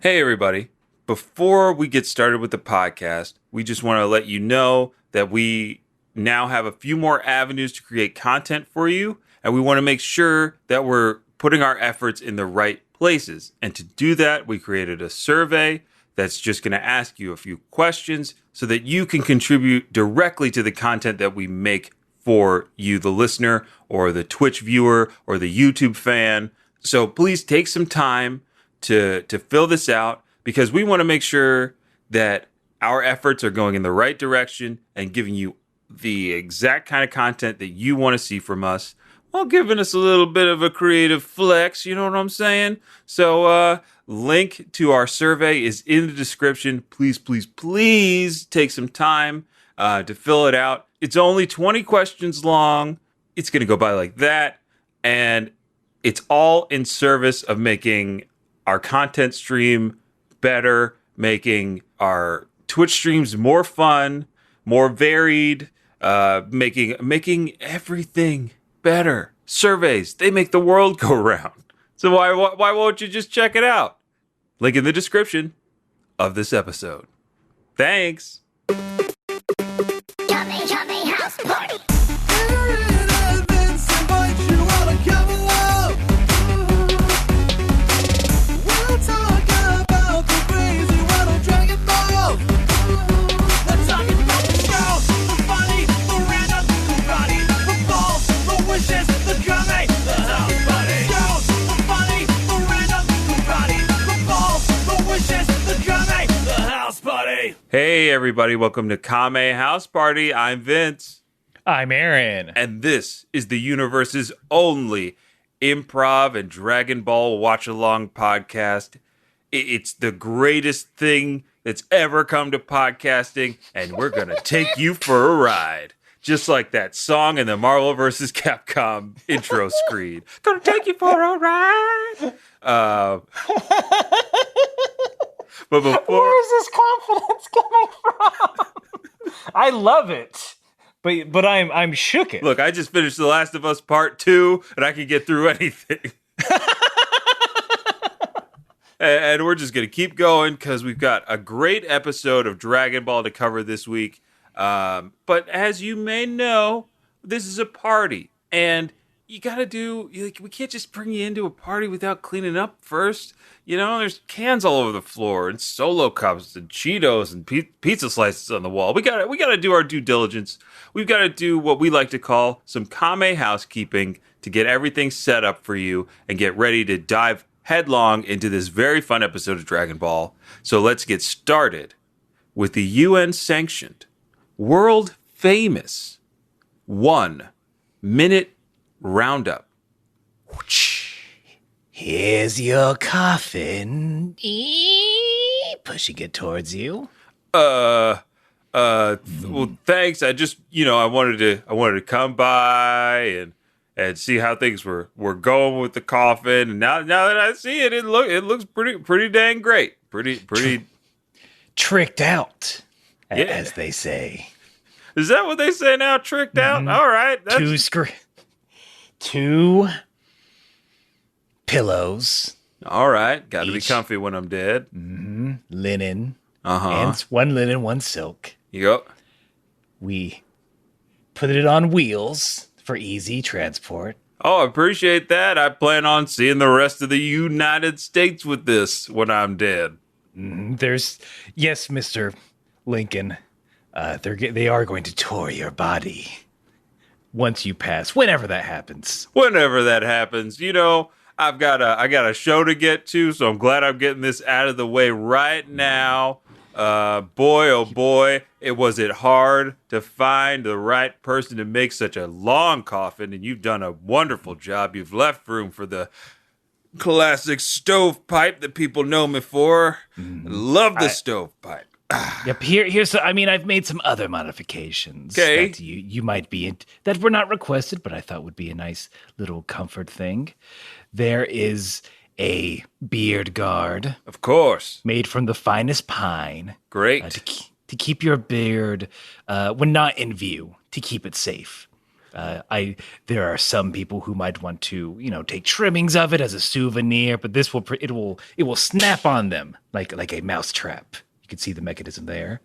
Hey, everybody. Before we get started with the podcast, we just want to let you know that we now have a few more avenues to create content for you, and we want to make sure that we're putting our efforts in the right places. And to do that, we created a survey that's just going to ask you a few questions so that you can contribute directly to the content that we make for you, the listener, or the Twitch viewer, or the YouTube fan. So please take some time to fill this out, because we want to make sure that our efforts are going in the right direction and giving you the exact kind of content that you want to see from us, while giving us a little bit of a creative flex, you know what I'm saying? So link to our survey is in the description. Please, please, please take some time to fill it out. It's only 20 questions long. It's going to go by like that. And it's all in service of making our content stream better, making our Twitch streams more fun, more varied, making everything better. Surveys, they make the world go round. So why won't you just check it out? Link in the description of this episode. Thanks. Kame House Party. Hey everybody, welcome to Kame House Party. I'm Vince. I'm Aaron. And this is the universe's only improv and Dragon Ball watch-along podcast. It's the greatest thing that's ever come to podcasting, and we're going to take you for a ride. Just like that song in the Marvel vs. Capcom intro screen. Gonna take you for a ride. But before, Where is this confidence coming from? I love it, but I'm shooken. Look, I just finished The Last of Us Part 2, and I can get through anything. And we're just going to keep going, because we've got a great episode of Dragon Ball to cover this week. But as you may know, this is a party, and you got to we can't just bring you into a party without cleaning up first. You know, there's cans all over the floor, and Solo cups, and Cheetos, and pizza slices on the wall. We got to do our due diligence. We've got to do what we like to call some Kame housekeeping to get everything set up for you and get ready to dive headlong into this very fun episode of Dragon Ball. So let's get started with the UN-sanctioned, world-famous 1-minute roundup. Here's your coffin. Pushing it towards you. Well, thanks. I just, I wanted to come by and see how things were going with the coffin. And now that I see it, it looks pretty dang great. Pretty tricked out, as they say. Is that what they say now? Tricked out? Mm-hmm. All right. Two pillows. All right. Got to be comfy when I'm dead. Mm-hmm. Linen. Uh-huh. And one linen, one silk. Yep. We put it on wheels for easy transport. Oh, I appreciate that. I plan on seeing the rest of the United States with this when I'm dead. Yes, Mr. Lincoln. They are going to tour your body once you pass, whenever that happens. I got a show to get to, so I'm glad I'm getting this out of the way right now. Boy, oh boy, was it hard to find the right person to make such a long coffin, and you've done a wonderful job. You've left room for the classic stovepipe that people know me for. Love the stovepipe. Yep. I've made some other modifications that you might be that were not requested, but I thought would be a nice little comfort thing. There is a beard guard, of course, made from the finest pine. Great to keep your beard when not in view, to keep it safe. There are some people who might want to, take trimmings of it as a souvenir, but it will snap on them like a mouse trap. You can see the mechanism there.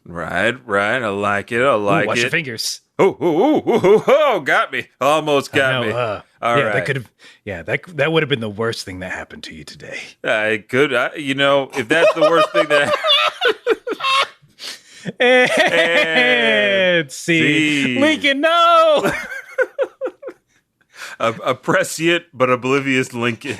Right. I like it. Watch your fingers. Got me. Almost got me. All right. That could have. Yeah, that would have been the worst thing that happened to you today. I could. If that's the worst thing that. And see. Lincoln, no. A prescient but oblivious Lincoln.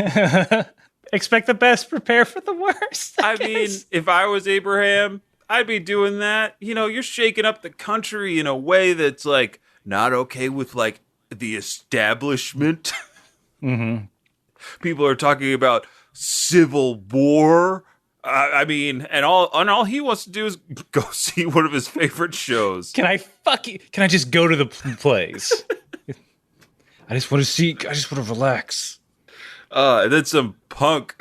Expect the best, prepare for the worst. I mean, if I was Abraham, I'd be doing that. You're shaking up the country in a way that's like not okay with like the establishment. Mm-hmm. People are talking about civil war. And all he wants to do is go see one of his favorite shows. Can I just go to the plays? I just want to relax. And then some punk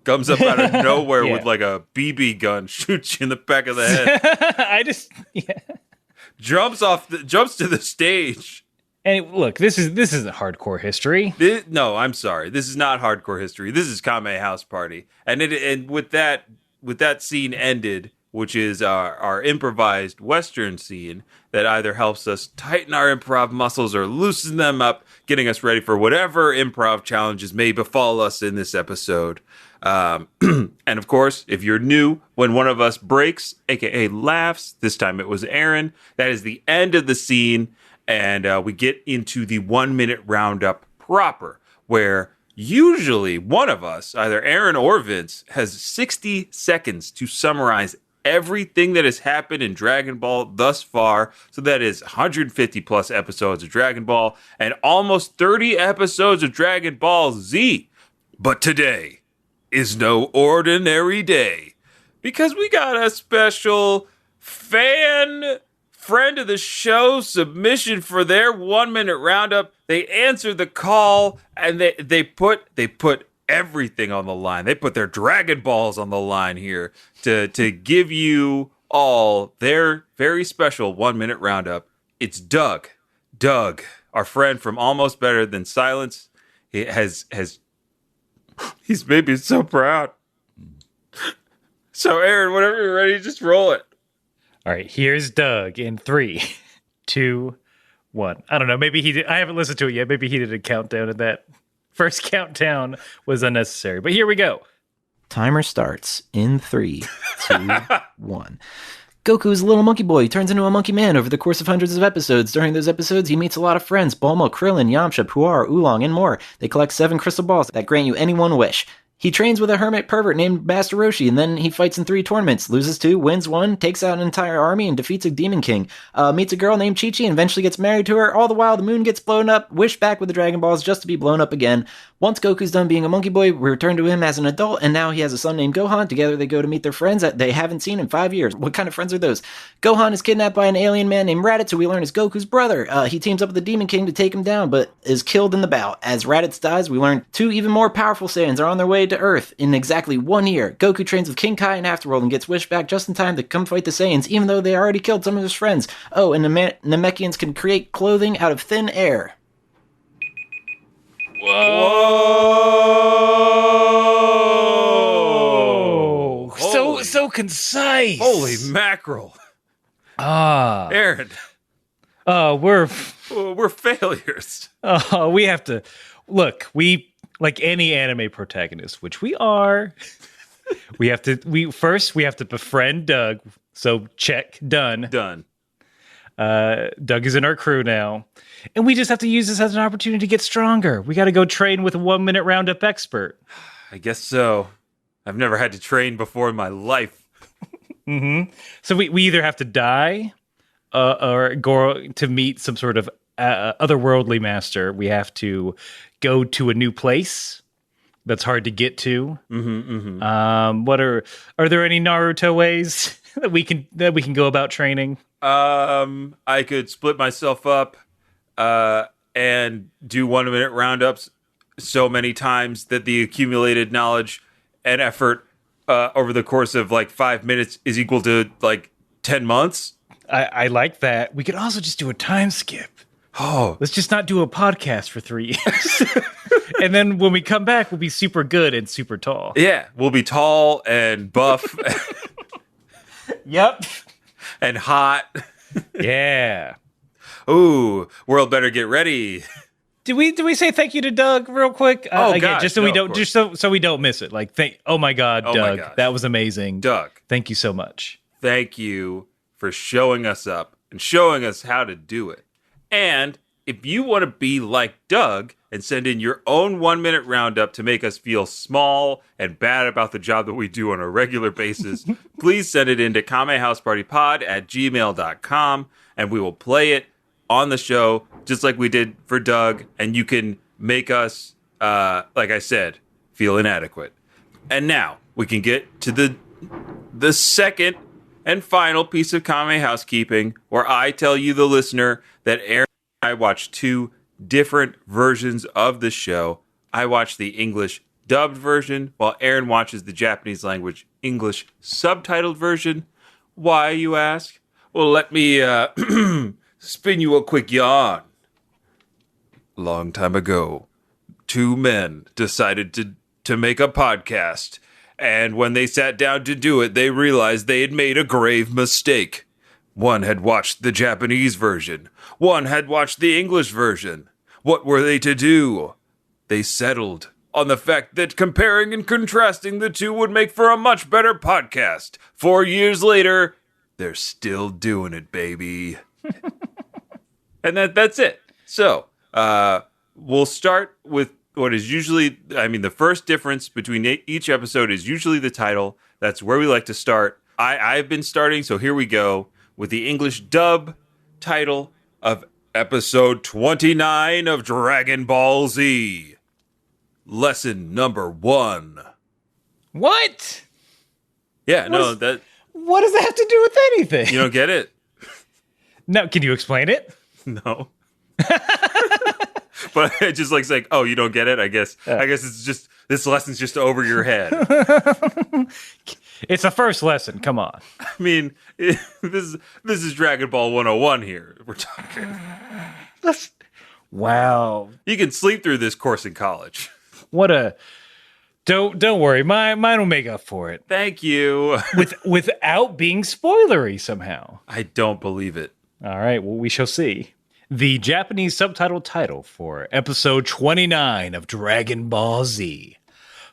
comes up out of nowhere with like a BB gun, shoots you in the back of the head. Jumps to the stage. And look, this isn't hardcore history. No, I'm sorry. This is not hardcore history. This is Kame House Party. And with that scene ended, which is our improvised Western scene that either helps us tighten our improv muscles or loosen them up, getting us ready for whatever improv challenges may befall us in this episode. And of course, if you're new, when one of us breaks, aka laughs, this time it was Aaron, that is the end of the scene. And we get into the 1 minute roundup proper, where usually one of us, either Aaron or Vince, has 60 seconds to summarize everything that has happened in Dragon Ball thus far. So that is 150 plus episodes of Dragon Ball and almost 30 episodes of Dragon Ball Z. But today is no ordinary day, because we got a special friend of the show submission for their 1 minute roundup. They answered the call and they put everything on the line. They put their Dragon Balls on the line here to give you all their very special 1 minute roundup. It's Doug, our friend from Almost Better Than Silence. He's made me so proud. So Aaron, whenever you're ready, just roll it. All right, here's Doug in 3, 2, 1. I don't know. Maybe he did. I haven't listened to it yet. Maybe he did a countdown, and that first countdown was unnecessary. But here we go. Timer starts in 3, 2, 1. Goku is a little monkey boy. He turns into a monkey man over the course of hundreds of episodes. During those episodes, he meets a lot of friends: Bulma, Krillin, Yamcha, Puar, Oolong, and more. They collect 7 crystal balls that grant you any one wish. He trains with a hermit pervert named Master Roshi, and then he fights in 3 tournaments, loses 2, wins 1, takes out an entire army, and defeats a demon king. Meets a girl named Chi-Chi and eventually gets married to her. All the while, the moon gets blown up, wished back with the Dragon Balls just to be blown up again. Once Goku's done being a monkey boy, we return to him as an adult, and now he has a son named Gohan. Together, they go to meet their friends that they haven't seen in 5 years. What kind of friends are those? Gohan is kidnapped by an alien man named Raditz, who we learn is Goku's brother. He teams up with the Demon King to take him down, but is killed in the bout. As Raditz dies, we learn 2 even more powerful Saiyans are on their way to Earth in exactly 1 year. Goku trains with King Kai in Afterworld and gets wished back just in time to come fight the Saiyans, even though they already killed some of his friends. Oh, and the Namekians can create clothing out of thin air. Whoa! So concise. Holy mackerel! Aaron. We're failures. We have to look. We, like any anime protagonist, which we are. we have to befriend Doug. So check, done. Doug is in our crew now. And we just have to use this as an opportunity to get stronger. We got to go train with a 1 minute roundup expert. I guess so. I've never had to train before in my life. Mm-hmm. So we either have to die or go to meet some sort of otherworldly master. We have to go to a new place that's hard to get to. Mm-hmm, mm-hmm. What are there any Naruto ways that we can go about training? I could split myself up and do 1 minute roundups so many times that the accumulated knowledge and effort over the course of like 5 minutes is equal to like 10 months. I like that. We could also just do a time skip. Oh, let's just not do a podcast for 3 years. And then when we come back, we'll be super good and super tall. yeah. We'll be tall and buff Yep. and hot. Yeah. Ooh, world better get ready. Did we say thank you to Doug real quick? Oh, again, gosh, just so no, we of don't, course. just so we don't miss it. Like, oh my God, Oh my Doug, gosh. that was amazing. Doug, Thank you so much. thank you for showing us up and showing us how to do it. And if you want to be like Doug and send in your own 1-minute roundup to make us feel small and bad about the job that we do on a regular basis, please send it in to kamehousepartypod@gmail.com and we will play it on the show just like we did for Doug. And you can make us, like I said, feel inadequate. And now we can get to the second and final piece of Kame housekeeping, where I tell you, the listener, that Aaron and I watched 2 different versions of the show. I watched the English dubbed version, while Aaron watches the Japanese language English subtitled version. Why, you ask? Well, let me spin you a quick yarn. Long time ago, 2 men decided to make a podcast. And when they sat down to do it, they realized they had made a grave mistake. One had watched the Japanese version. One had watched the English version. What were they to do? They settled on the fact that comparing and contrasting the 2 would make for a much better podcast. 4 years later, they're still doing it, baby. And that's it. So, we'll start with what is usually, the first difference between each episode is usually the title. That's where we like to start. I've been starting, so here we go with the English dub title of episode 29 of Dragon Ball Z. Lesson number 1. What? Yeah, no, that What does that have to do with anything? you don't get it? No, can you explain it? No. But it just like saying, oh, you don't get it? I guess it's just, this lesson's just over your head. It's a first lesson. Come on. I mean, this is Dragon Ball 101 here. We're talking. Wow. You can sleep through this course in college. What a don't worry. Mine will make up for it. Thank you. Without being spoilery somehow. I don't believe it. All right, well, we shall see. The Japanese subtitle title for episode 29 of Dragon Ball Z.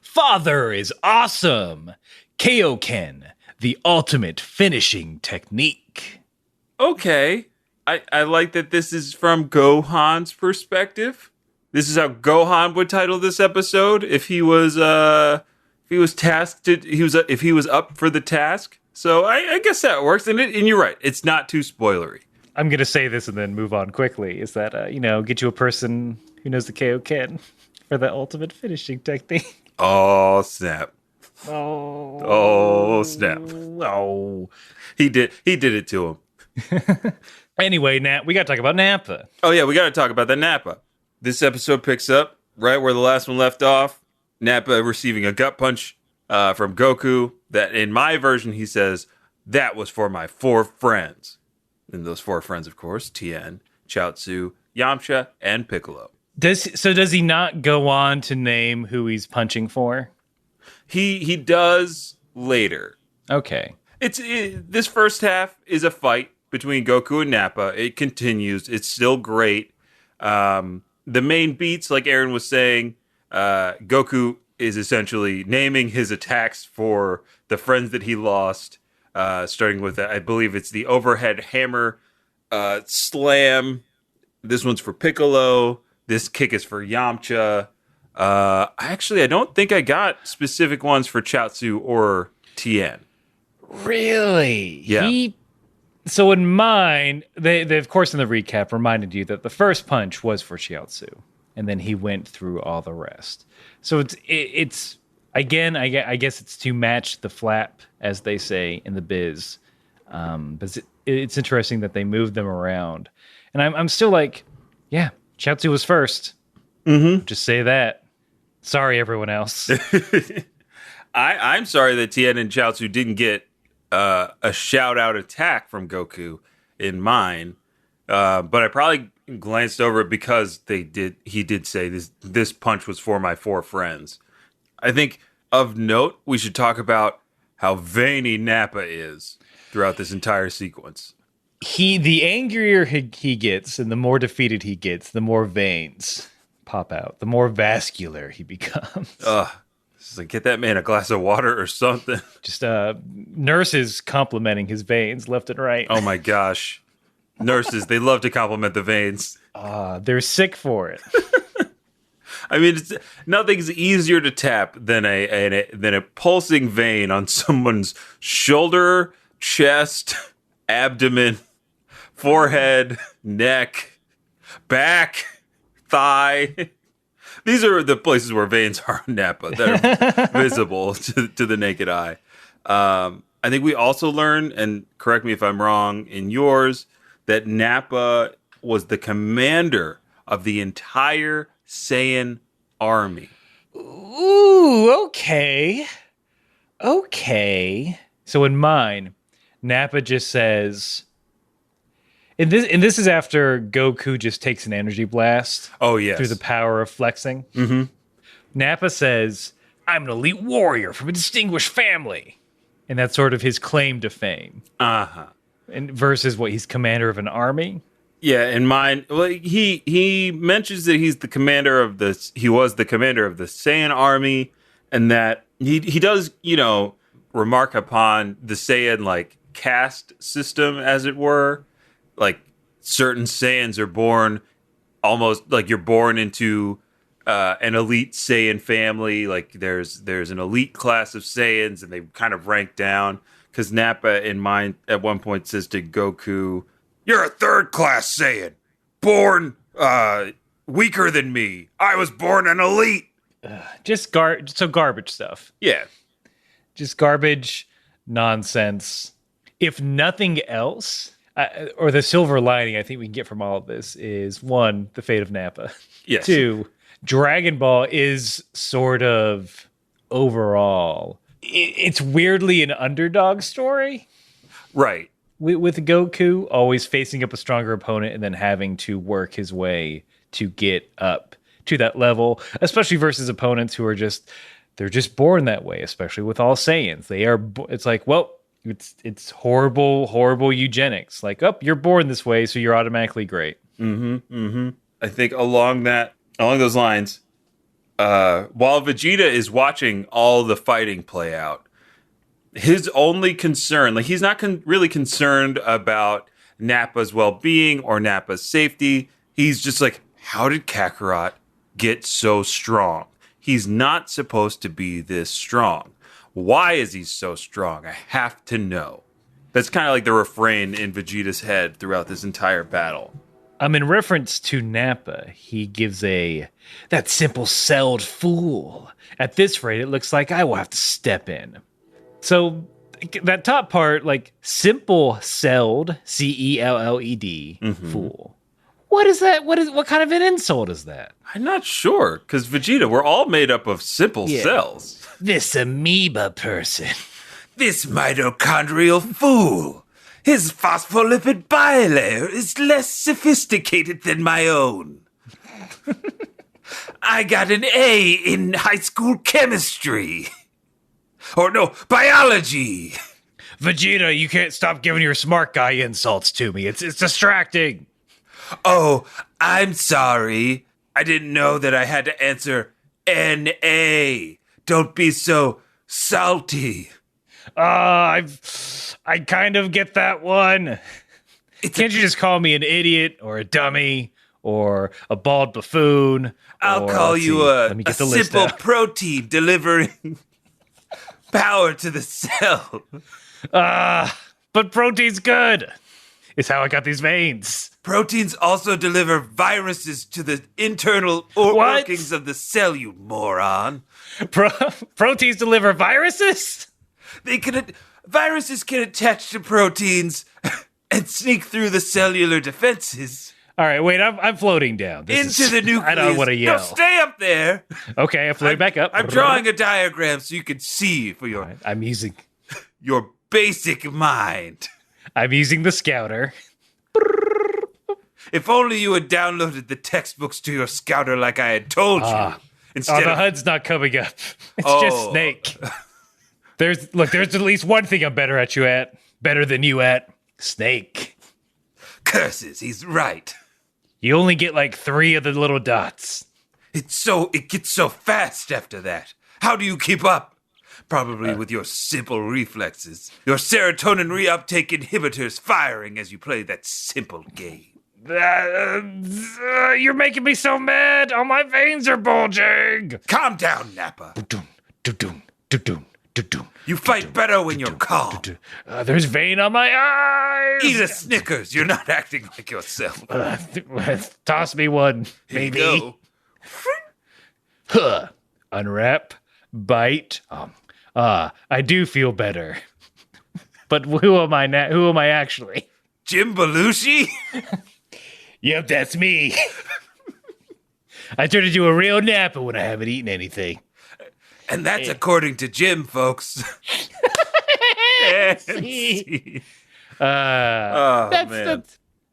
Father is awesome. Kaioken, the ultimate finishing technique. Okay. I like that this is from Gohan's perspective. This is how Gohan would title this episode if he was tasked if he was up for the task. So I guess that works. And you're right. It's not too spoilery. I'm going to say this and then move on quickly. Is that, get you a person who knows the Kaioken for the ultimate finishing technique. Oh, snap. Oh, snap. Oh. He did it to him. Anyway, we got to talk about Nappa. Oh, yeah, we got to talk about the Nappa. This episode picks up right where the last one left off. Nappa receiving a gut punch from Goku. That in my version, he says, that was for my 4 friends. And those 4 friends, of course, Tien, Chaozu, Yamcha, and Piccolo. Does he not go on to name who he's punching for? He does later. Okay. This first half is a fight between Goku and Nappa. It continues. It's still great. The main beats, like Aaron was saying, Goku is essentially naming his attacks for the friends that he lost. Starting with, I believe it's the overhead hammer slam. This one's for Piccolo. This kick is for Yamcha. I don't think I got specific ones for Chaozu or Tien. Really? Yeah. So in mine, they of course in the recap reminded you that the first punch was for Chiaotzu, and then he went through all the rest. So it's again, I guess it's to match the flap, as they say in the biz. But it's interesting that they moved them around, and I'm still like, yeah, Chiaotzu was first. Mm-hmm. Just say that. Sorry, everyone else. I'm sorry that Tien and Chaozu didn't get a shout out attack from Goku in mine, but I probably glanced over it because he did say this punch was for my 4 friends. I think of note, we should talk about how veiny Nappa is throughout this entire sequence. The angrier he gets and the more defeated he gets, the more veins pop out, the more vascular he becomes. It's like, get that man a glass of water or something. Just nurses complimenting his veins left and right. Oh my gosh. Nurses, they love to compliment the veins. They're sick for it. I mean, nothing's easier to tap than a pulsing vein on someone's shoulder, chest, abdomen, forehead, neck, back, thigh. These are the places where veins are on Nappa that are visible to the naked eye. I think we also learn, and correct me if I'm wrong in yours, that Nappa was the commander of the entire Saiyan army. Ooh, okay. So in mine, Nappa just says, and this is after Goku just takes an energy blast. Oh, yes. Through the power of flexing. Mm-hmm. Nappa says, I'm an elite warrior from a distinguished family. And that's sort of his claim to fame. Uh-huh. And versus what, he's commander of an army? Yeah, in mine, well, he mentions that he was the commander of the Saiyan army, and that he does, remark upon the Saiyan, like, caste system, as it were. Like, certain Saiyans are born almost like you're born into an elite Saiyan family. Like, there's an elite class of Saiyans, and they kind of rank down. Because Nappa in mine at one point says to Goku, "You're a 3rd-class Saiyan, born weaker than me. I was born an elite." Just garbage stuff. Yeah. Just garbage, nonsense. If nothing else, or the silver lining I think we can get from all of this is, 1, the fate of Nappa. Yes. 2, Dragon Ball is sort of overall, it's weirdly an underdog story. Right. With Goku always facing up a stronger opponent and then having to work his way to get up to that level, especially versus opponents who are they're just born that way, especially with all Saiyans. It's like, well, it's horrible eugenics. Like, you're born this way, so you're automatically great. I think along those lines, while Vegeta is watching all the fighting play out, his only concern, like, he's not really concerned about Nappa's well-being or Nappa's safety. He's just like, how did Kakarot get so strong? He's not supposed to be this strong. Why is he so strong? I have to know. That's kind of like the refrain in Vegeta's head throughout this entire battle. In reference to Nappa, he gives that simple-celled fool. At this rate, it looks like I will have to step in. So that top part, like, simple-celled, C-E-L-L-E-D, fool. What is that? What kind of an insult is that? I'm not sure, because Vegeta, we're all made up of simple cells. This amoeba person. This mitochondrial fool. His phospholipid bilayer is less sophisticated than my own. I got an A in high school chemistry. Or no, biology. Vegeta, you can't stop giving your smart guy insults to me. It's distracting. Oh, I'm sorry. I didn't know that I had to answer N-A. Don't be so salty. I kind of get that one. Can't you just call me an idiot or a dummy or a bald buffoon? I'll call you a simple protein delivering power to the cell. But protein's good. It's how I got these veins. Proteins also deliver viruses to the internal workings of the cell, you moron. Proteins deliver viruses? Viruses can attach to proteins and sneak through the cellular defenses. All right, wait, I'm floating down. The nucleus. I don't want to yell. No, stay up there. Okay, I'm floating back up. I'm drawing a diagram so you can see for your... Right, I'm using... your basic mind. I'm using the scouter. If only you had downloaded the textbooks to your scouter like I had told you. Instead the of... HUD's not coming up. It's just Snake. There's at least one thing I'm better than you at. Snake. Curses, he's right. You only get like 3 of the little dots. It gets so fast after that. How do you keep up? Probably with your simple reflexes. Your serotonin reuptake inhibitors firing as you play that simple game. You're making me so mad. All my veins are bulging. Calm down, Nappa. You fight better when you're calm. There's vein on my eyes. Eat a Snickers. You're not acting like yourself. Toss me one, maybe. Here you go. Unwrap. Bite. I do feel better. But who am I now? Who am I actually? Jim Belushi? Yep, that's me. I turn into a real Nappa when I haven't eaten anything. And that's according to Jim, folks. Man.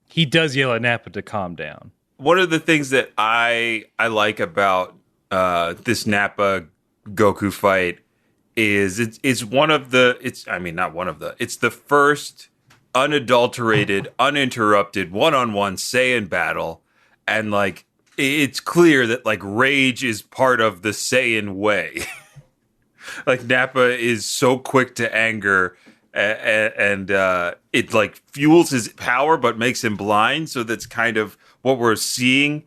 He does yell at Nappa to calm down. One of the things that I like about this Nappa Goku fight is it's the first unadulterated, uninterrupted one-on-one Saiyan battle, and like it's clear that like rage is part of the Saiyan way. Like Nappa is so quick to anger, and it like fuels his power but makes him blind. So that's kind of what we're seeing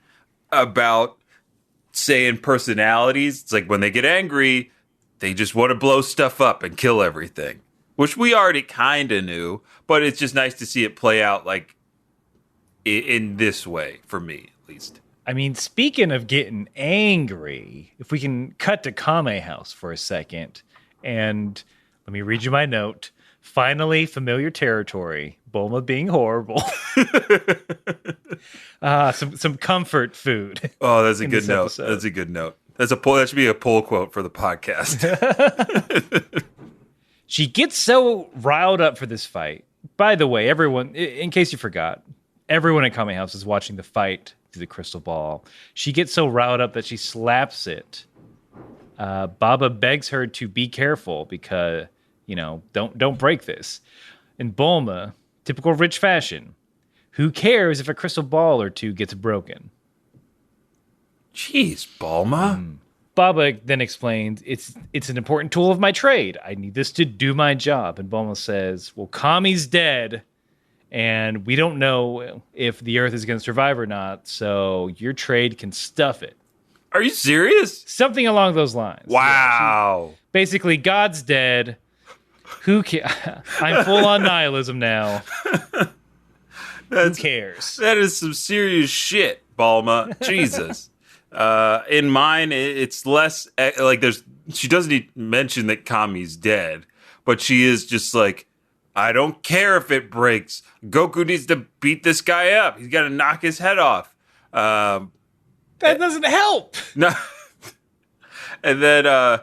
about Saiyan personalities. It's like when they get angry, they just want to blow stuff up and kill everything, which we already kind of knew, but it's just nice to see it play out like in this way, for me at least. I mean, speaking of getting angry, if we can cut to Kame House for a second, and let me read you my note. Finally, familiar territory. Bulma being horrible. Some comfort food. Oh, that's a good note. Episode. That's a good note. That's a poll. That should be a poll quote for the podcast. She gets so riled up for this fight. By the way, everyone, in case you forgot, everyone in Kame House is watching the fight through the crystal ball. She gets so riled up that she slaps it. Baba begs her to be careful because, don't break this. And Bulma, typical rich fashion, who cares if a crystal ball or two gets broken? Jeez, Bulma. Baba then explains, it's an important tool of my trade. I need this to do my job. And Bulma says, well, Kami's dead, and we don't know if the Earth is going to survive or not, so your trade can stuff it. Are you serious? Something along those lines. Wow. Yeah, basically, God's dead. I'm full on nihilism now. Who cares? That is some serious shit, Bulma. Jesus. In mine, it's less like she doesn't mention that Kami's dead, but she is just like, I don't care if it breaks. Goku needs to beat this guy up. He's got to knock his head off. That doesn't help. No. And then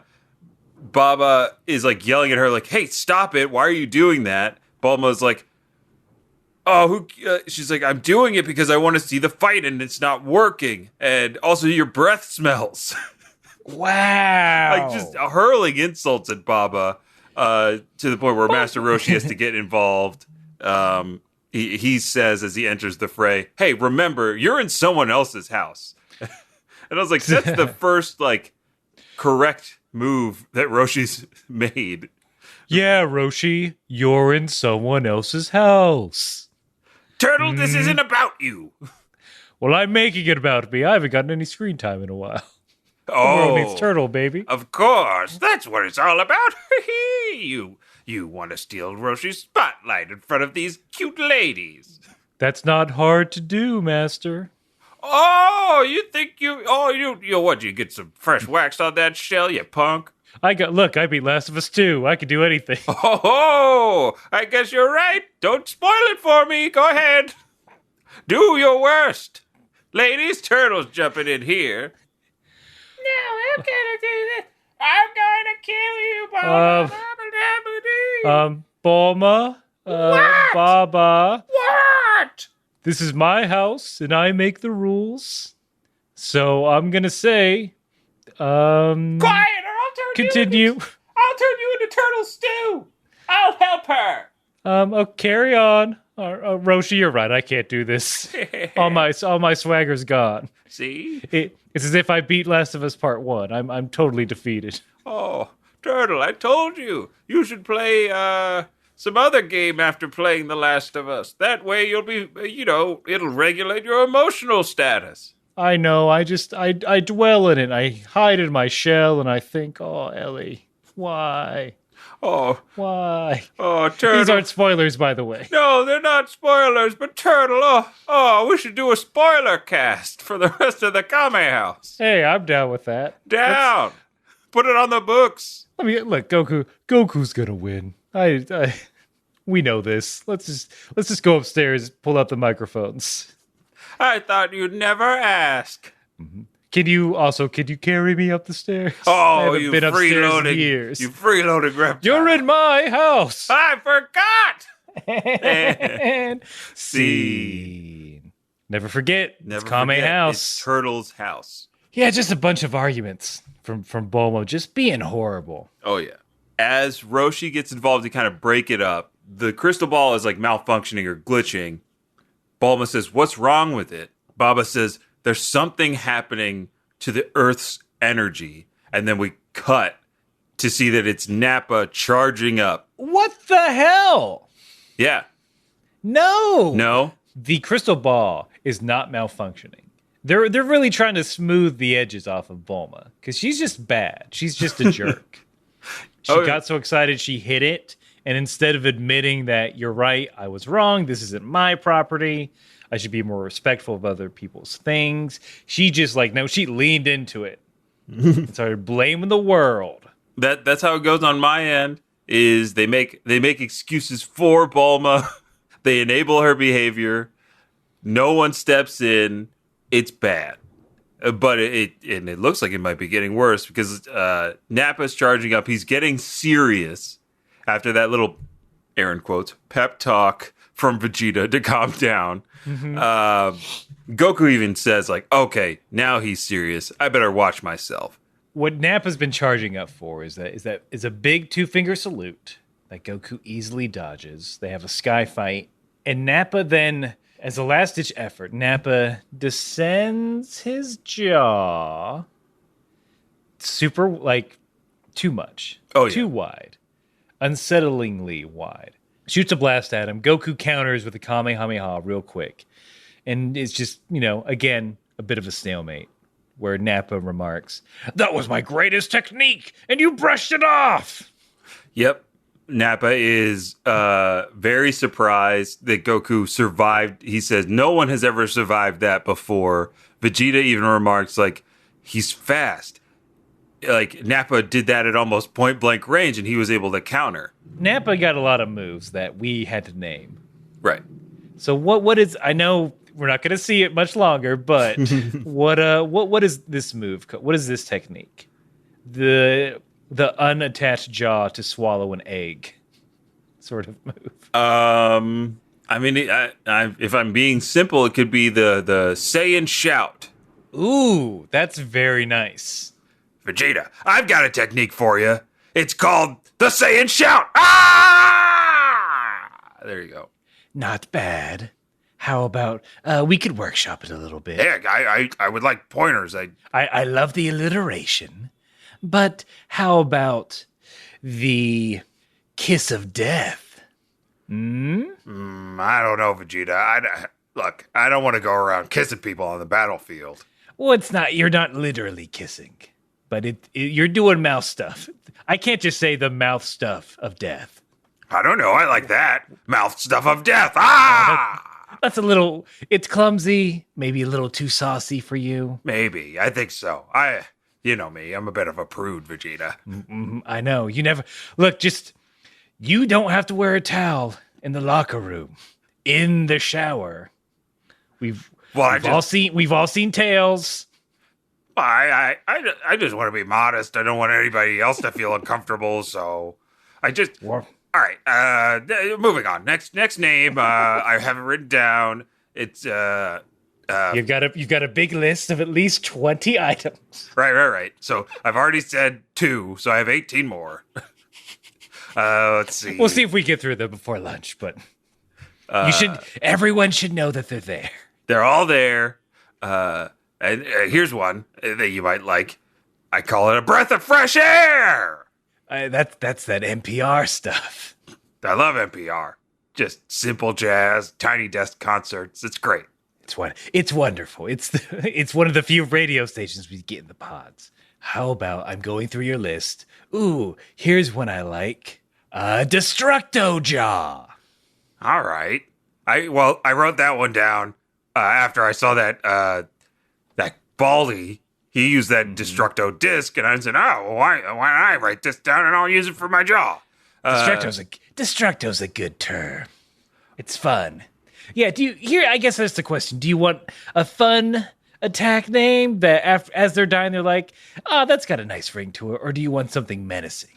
Baba is like yelling at her like, hey, stop it. Why are you doing that? Bulma's like, she's like, I'm doing it because I want to see the fight and it's not working. And also your breath smells. Wow. Like just hurling insults at Baba to the point where Master Roshi has to get involved. He says as he enters the fray, hey, remember, you're in someone else's house. And I was like, that's the first like correct move that Roshi's made. Yeah, Roshi, you're in someone else's house. Turtle, this isn't about you. Well, I'm making it about me. I haven't gotten any screen time in a while. Oh, the world needs Turtle, baby. Of course. That's what it's all about. You want to steal Roshi's spotlight in front of these cute ladies. That's not hard to do, Master. Oh, you think you get some fresh wax on that shell, you punk? I beat Last of Us 2. I can do anything. Oh, I guess you're right. Don't spoil it for me. Go ahead. Do your worst. Ladies, Turtle's jumping in here. No, I'm gonna do this. I'm gonna kill you, Bulma. Bulma. What? Baba. What? this is my house and I make the rules. So I'm going to say, Quiet, or I'll continue. I'll turn you into turtle stew. I'll help her. Oh, carry on. Roshi, you're right. I can't do this. all my swagger's gone. See? It's as if I beat Last of Us Part 1. I'm totally defeated. Oh, Turtle, I told you. You should play some other game after playing The Last of Us. That way you'll be, it'll regulate your emotional status. I know. I dwell in it. I hide in my shell and I think, oh, Ellie, why? Oh. Why? Oh, Turtle. These aren't spoilers, by the way. No, they're not spoilers, but Turtle, we should do a spoiler cast for the rest of the Kame house. Hey, I'm down with that. Down. Put it on the books. I mean, look, Goku's gonna win. We know this. Let's just go upstairs, pull out the microphones. I thought you'd never ask. Mm-hmm. Can you carry me up the stairs? Oh, I haven't you been upstairs freeloading in years. You freeloading reptile. You're in my house. I forgot. And scene. Never forget. It's Kame house. It's Turtle's house. Yeah, just a bunch of arguments from Bulma just being horrible. Oh yeah. As Roshi gets involved to kind of break it up, the crystal ball is like malfunctioning or glitching. Bulma says, "What's wrong with it?" Baba says, "There's something happening to the Earth's energy." And then we cut to see that it's Nappa charging up. What the hell? Yeah. No. The crystal ball is not malfunctioning. They're really trying to smooth the edges off of Bulma because she's just bad. She's just a jerk. She got so excited she hit it, and instead of admitting that you're right, I was wrong, this isn't my property, I should be more respectful of other people's things, she just she leaned into it and started blaming the world. That's how it goes on my end. Is they make excuses for Bulma, they enable her behavior, no one steps in. It's bad, but it looks like it might be getting worse because Nappa's charging up. He's getting serious after that little, Aaron quotes, pep talk from Vegeta to calm down. Mm-hmm. Goku even says okay, now he's serious. I better watch myself. What Nappa's been charging up for is a big 2-finger salute that Goku easily dodges. They have a sky fight, and Nappa then, as a last-ditch effort, Nappa descends his jaw super, too much. Oh, yeah. Too wide. Unsettlingly wide. Shoots a blast at him. Goku counters with a Kamehameha real quick. And it's just, again, a bit of a stalemate, where Nappa remarks, "That was my greatest technique, and you brushed it off!" Yep. Nappa is very surprised that Goku survived. He says no one has ever survived that before. Vegeta even remarks he's fast. Nappa did that at almost point blank range and he was able to counter. Nappa got a lot of moves that we had to name. Right. So what is, I know we're not going to see it much longer, but what is this move? What is this technique? The unattached jaw to swallow an egg sort of move. I mean, if I'm being simple, it could be the say and shout. Ooh, that's very nice. Vegeta, I've got a technique for you. It's called the say and shout. Ah! There you go. Not bad. How about we could workshop it a little bit? Yeah, I would like pointers. I love the alliteration. But how about the kiss of death? I don't know, Vegeta. Look, I don't want to go around kissing people on the battlefield. Well, you're not literally kissing, but you're doing mouth stuff. I can't just say the mouth stuff of death. I don't know. I like that. Mouth stuff of death. Ah! That's it's clumsy, maybe a little too saucy for you. Maybe. I think so. You know me. I'm a bit of a prude, Vegeta. I know. You never... Look, you don't have to wear a towel in the locker room, in the shower. We've all seen Tails. I just want to be modest. I don't want anybody else to feel uncomfortable, so I just... All right, moving on. Next name, I have it written down. It's You've got a big list of at least 20 items. Right. So I've already said 2, so I have 18 more. Let's see. We'll see if we get through them before lunch, but everyone should know that they're there. They're all there. And here's one that you might like. I call it a breath of fresh air. That's that NPR stuff. I love NPR. Just simple jazz, tiny desk concerts. It's great. It's wonderful. It's one of the few radio stations we get in the pods. How about I'm going through your list? Ooh, here's one I like. Destructo Jaw. All right. I wrote that one down after I saw that Baldy. He used that Destructo disc, and I said, "Oh, why don't I write this down and I'll use it for my jaw?" Destructo's a good term. It's fun. Yeah. I guess that's the question. Do you want a fun attack name that as they're dying, they're like, "Oh, that's got a nice ring to it," or do you want something menacing?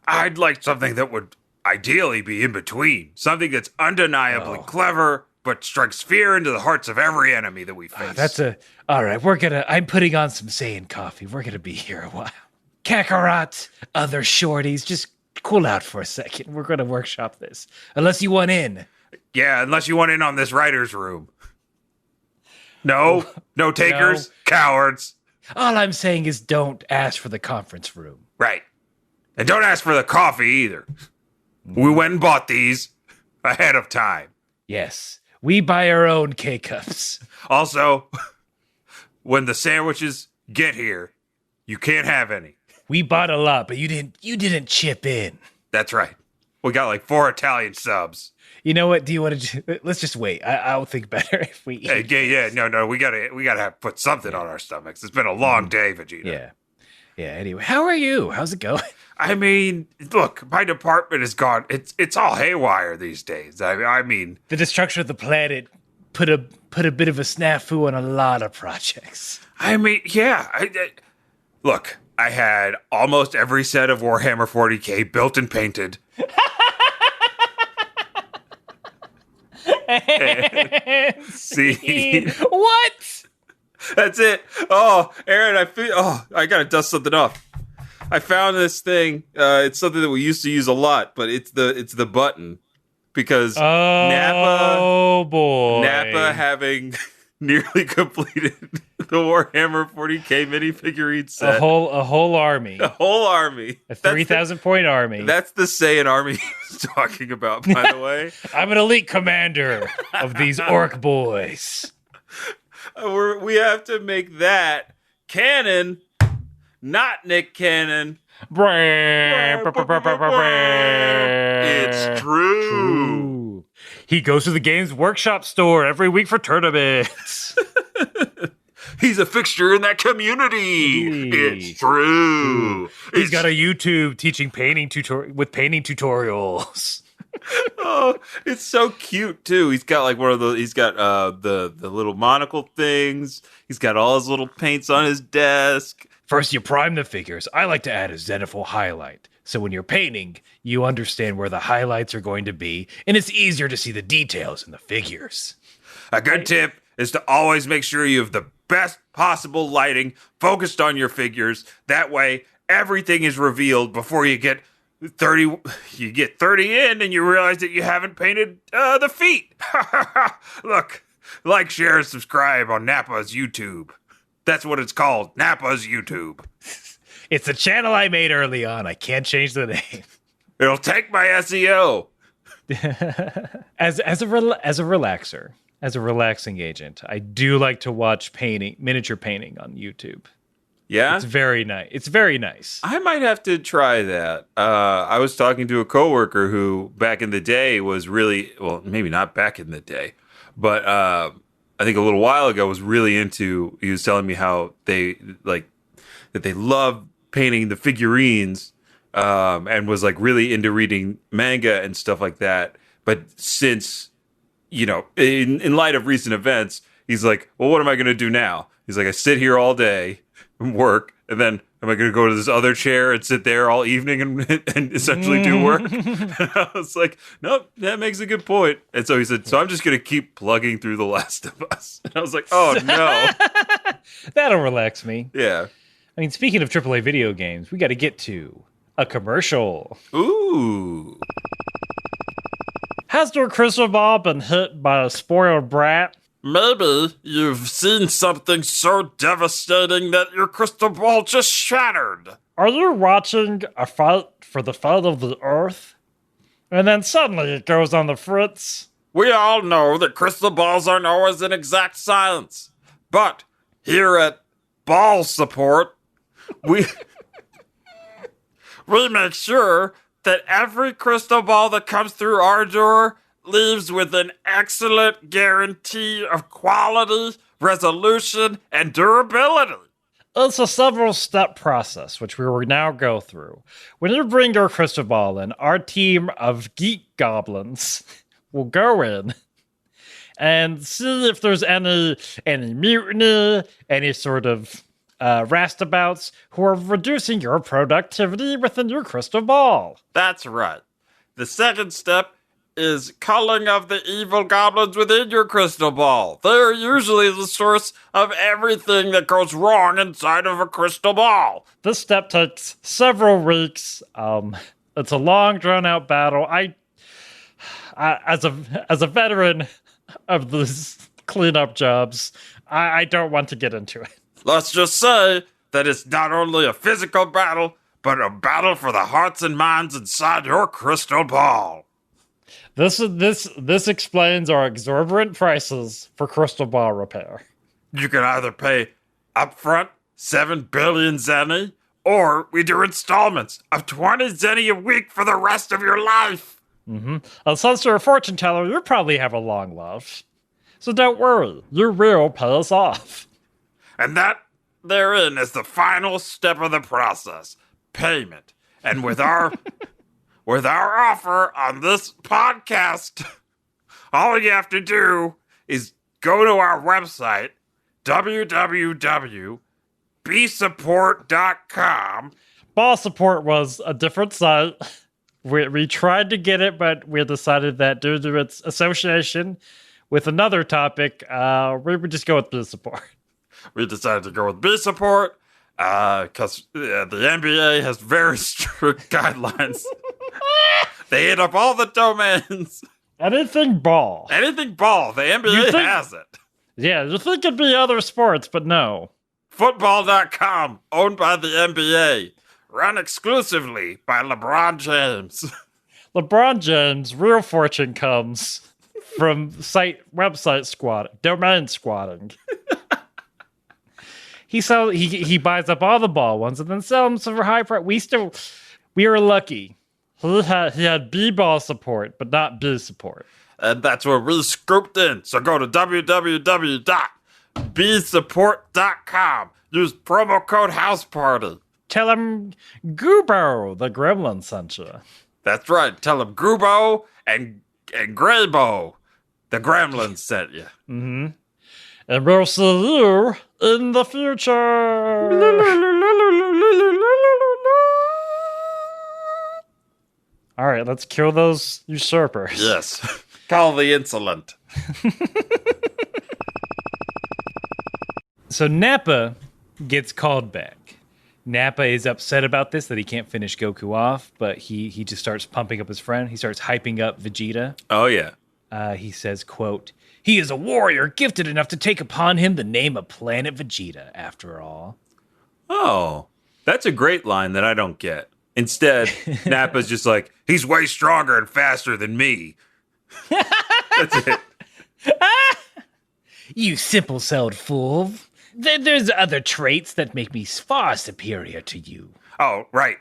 I'd like something that would ideally be in between. Something that's undeniably clever, but strikes fear into the hearts of every enemy that we face. All right, I'm putting on some Saiyan coffee. We're going to be here a while. Kakarot, other shorties, just cool out for a second. We're going to workshop this. Unless you want in. Yeah, unless you want in on this writer's room. No takers, no. Cowards. All I'm saying is don't ask for the conference room. Right. And don't ask for the coffee either. We went and bought these ahead of time. Yes. We buy our own K-Cups. Also, when the sandwiches get here, you can't have any. We bought a lot, but you didn't chip in. That's right. We got like 4 Italian subs. You know what? Do you want to? Let's just wait. I'll think better if we eat. Yeah. No. We gotta put something on our stomachs. It's been a long day, Vegeta. Yeah. Anyway, how are you? How's it going? I mean, look, my department is gone. It's all haywire these days. I mean, the destruction of the planet put a bit of a snafu on a lot of projects. I mean, yeah. Look, I had almost every set of Warhammer 40K built and painted. See what? That's it. Oh, Aaron, I gotta dust something off. I found this thing. It's something that we used to use a lot, but it's the button because Nappa having nearly completed the Warhammer 40K minifigurine set. A whole army. A whole army. A 3,000 point army. That's the Saiyan army he's talking about, by the way. I'm an elite commander of these orc boys. We have to make that canon, not Nick Cannon. It's true. He goes to the Games Workshop store every week for tournaments. He's a fixture in that community. It's true. He's got a YouTube teaching painting tutorials. Oh, it's so cute too. He's got like one of those. He's got the little monocle things. He's got all his little paints on his desk. First, you prime the figures. I like to add a zenithal highlight. So when you're painting, you understand where the highlights are going to be, and it's easier to see the details in the figures. A good tip is to always make sure you have the best possible lighting focused on your figures. That way, everything is revealed before you get 30. You get 30 in, and you realize that you haven't painted the feet. Look, like, share, and subscribe on Nappa's YouTube. That's what it's called, Nappa's YouTube. It's a channel I made early on. I can't change the name. It'll take my SEO. As a relaxer, as a relaxing agent, I do like to watch miniature painting on YouTube. Yeah? It's very nice. It's very nice. I might have to try that. I was talking to a coworker who back in the day was really, well, maybe not back in the day, but I think a little while ago was really into, he was telling me how they love painting the figurines and was like really into reading manga and stuff like that. But since, in light of recent events, he's like, well, what am I going to do now? He's like, I sit here all day and work, and then Am I going to go to this other chair and sit there all evening and essentially do work? And I was like, nope, that makes a good point. And so he said, so I'm just going to keep plugging through The Last of Us. And I was like, oh, no. That'll relax me. Yeah. I mean, speaking of AAA video games, we got to get to a commercial. Ooh. Has your crystal ball been hit by a spoiled brat? Maybe you've seen something so devastating that your crystal ball just shattered. Are you watching a fight for the fate of the Earth? And then suddenly it goes on the fritz. We all know that crystal balls aren't always an exact science. But here at Ball Support, we make sure that every crystal ball that comes through our door leaves with an excellent guarantee of quality, resolution, and durability. It's a several-step process, which we will now go through. When you bring your crystal ball in, our team of geek goblins will go in and see if there's any mutiny, any sort of roustabouts who are reducing your productivity within your crystal ball. That's right. The second step is culling of the evil goblins within your crystal ball. They're usually the source of everything that goes wrong inside of a crystal ball. This step takes several weeks. It's a long, drawn-out battle. I as a veteran of these cleanup jobs, I don't want to get into it. Let's just say that it's not only a physical battle, but a battle for the hearts and minds inside your crystal ball. This explains our exorbitant prices for crystal ball repair. You can either pay upfront 7 billion zenny, or we do installments of 20 zenny a week for the rest of your life. Mm-hmm. And since you're a fortune teller, you probably have a long life. So don't worry, you will pay us off. And that therein is the final step of the process, payment. And with our with our offer on this podcast, all you have to do is go to our website, www.bsupport.com. Ball Support was a different site. We tried to get it, but we decided that due to its association with another topic, we would just go with B Support. We decided to go with B Support because the NBA has very strict guidelines. They hit up all the domains. Anything ball. Anything ball. The NBA has it. Yeah, you think it'd be other sports, but no. Football.com, owned by the NBA. Run exclusively by LeBron James. LeBron James' real fortune comes from domain squatting. He buys up all the ball ones and then sells them for high price. We were lucky. He had B-ball support, but not B support. And that's where we scooped in. So go to www.bsupport.com. Use promo code HouseParty. Tell him Goobo, the gremlin, sent you. That's right. Tell him Goobo and Graybo, the gremlin, sent you. Mm-hmm. And we'll see you in the future. All right, let's kill those usurpers. Yes. Call the insolent. So Nappa gets called back. Nappa is upset about this, that he can't finish Goku off, but he just starts pumping up his friend. He starts hyping up Vegeta. Oh, yeah. He says, quote, "He is a warrior gifted enough to take upon him the name of Planet Vegeta, after all." Oh, that's a great line that I don't get. Instead, Nappa's just like, he's way stronger and faster than me. That's it. You simple-celled fool. There's other traits that make me far superior to you. Oh, right.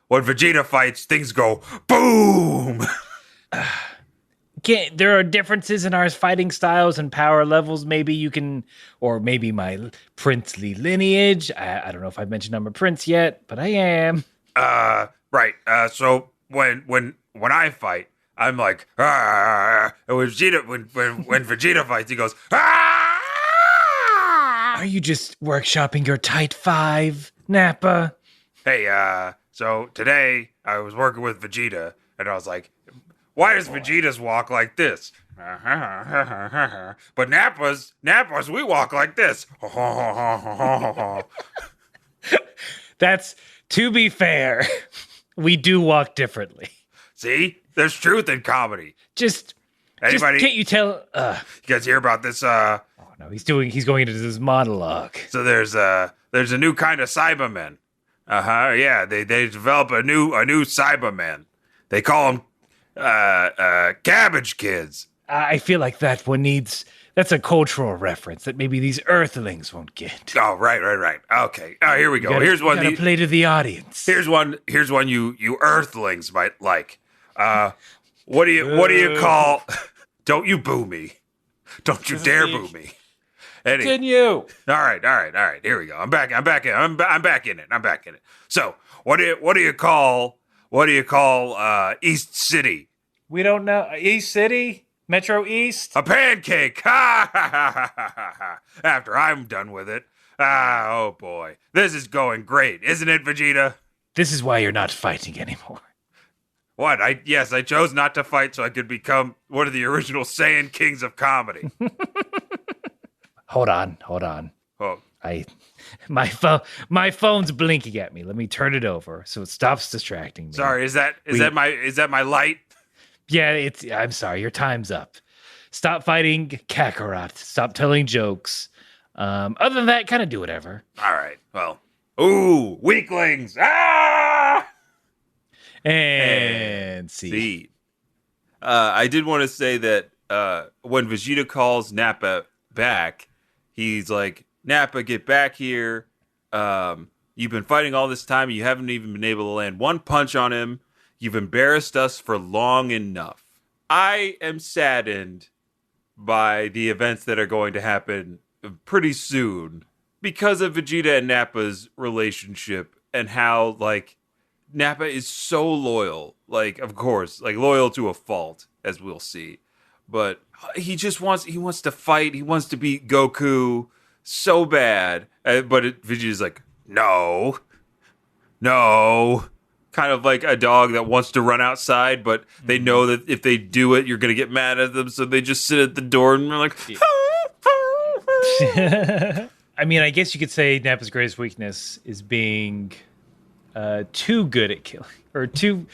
When Vegeta fights, things go boom. There are differences in our fighting styles and power levels. Maybe you can, or maybe my princely lineage. I don't know if I've mentioned I'm a prince yet, but I am. Right. So when I fight, I'm like, ah. And when Vegeta fights, he goes, ah. Are you just workshopping your tight five? Nappa. Hey, so today I was working with Vegeta, and I was like, why does Vegeta's walk like this? But Nappa's, we walk like this. That's, to be fair, we do walk differently. See? There's truth in comedy. Anybody? Can't you tell? You guys hear about this? Oh no, he's going into this monologue. So there's a new kind of Cybermen. Yeah, they develop a new Cyberman. They call them cabbage kids. I feel like that's a cultural reference that maybe these Earthlings won't get. Oh, right. Okay. Oh, here we go. Here's one. You gotta play to the audience. Here's one you Earthlings might like. What do you call? Don't you boo me? Don't you dare boo me. Continue. All right. Here we go. I'm back in it. So, what do you call East City? We don't know. East City? Metro East? A pancake. After I'm done with it. Oh boy. This is going great, isn't it, Vegeta? This is why you're not fighting anymore. What? I chose not to fight so I could become one of the original Saiyan kings of comedy. Hold on. Oh. My phone's blinking at me. Let me turn it over so it stops distracting me. Sorry, is that my light? Yeah, I'm sorry, your time's up. Stop fighting Kakarot. Stop telling jokes. Other than that, kind of do whatever. All right. Well. Ooh, weaklings. Ah! And see. I did want to say that when Vegeta calls Nappa back, he's like, Nappa, get back here. You've been fighting all this time. You haven't even been able to land one punch on him. You've embarrassed us for long enough. I am saddened by the events that are going to happen pretty soon because of Vegeta and Nappa's relationship and how, like, Nappa is so loyal. Like, of course, like, loyal to a fault, as we'll see. But he wants to fight. He wants to beat Goku so bad. But Vegeta's like, no. Kind of like a dog that wants to run outside, but they know that if they do it, you're going to get mad at them. So they just sit at the door and they're like, I mean, I guess you could say Nappa's greatest weakness is being too good at killing, or too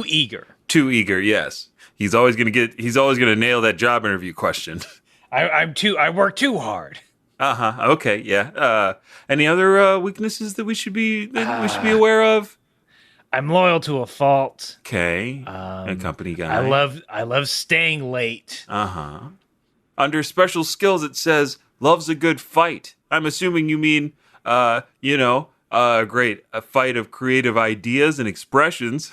eager. Too eager, yes. He's always going to nail that job interview question. I work too hard. Okay, yeah. Any other weaknesses that we should be aware of? I'm loyal to a fault. Okay. A company guy. I love staying late. Under special skills, it says loves a good fight. I'm assuming you mean, great, a fight of creative ideas and expressions.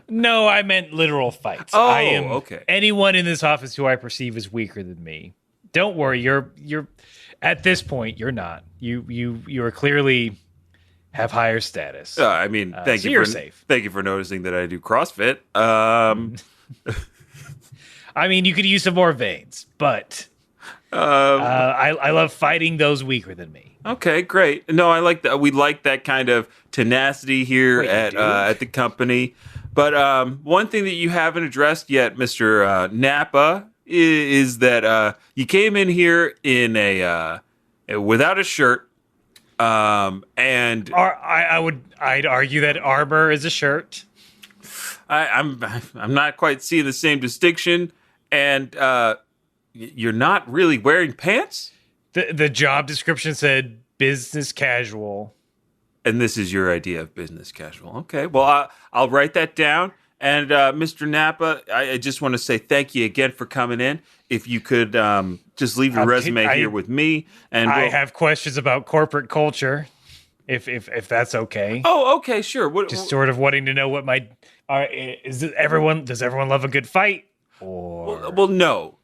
No, I meant literal fights. Oh, okay. Anyone in this office who I perceive as weaker than me. Don't worry, you're at this point, you're not. You are clearly have higher status. Thank you. You're safe. Thank you for noticing that I do CrossFit. I mean, you could use some more veins, but I love fighting those weaker than me. Okay, great. No, I like that. We like that kind of tenacity here at the company. But one thing that you haven't addressed yet, Mr. Nappa, is that you came in here in without a shirt. And I'd argue that armor is a shirt. I'm not quite seeing the same distinction, and you're not really wearing pants. The job description said business casual, and this is your idea of business casual. Okay, well I'll write that down. And Mr. Nappa, I just want to say thank you again for coming in. If you could just leave your resume here with me, and I have questions about corporate culture, if that's okay. Oh, okay, sure. Just sort of wanting to know what does everyone love a good fight? Or well, no.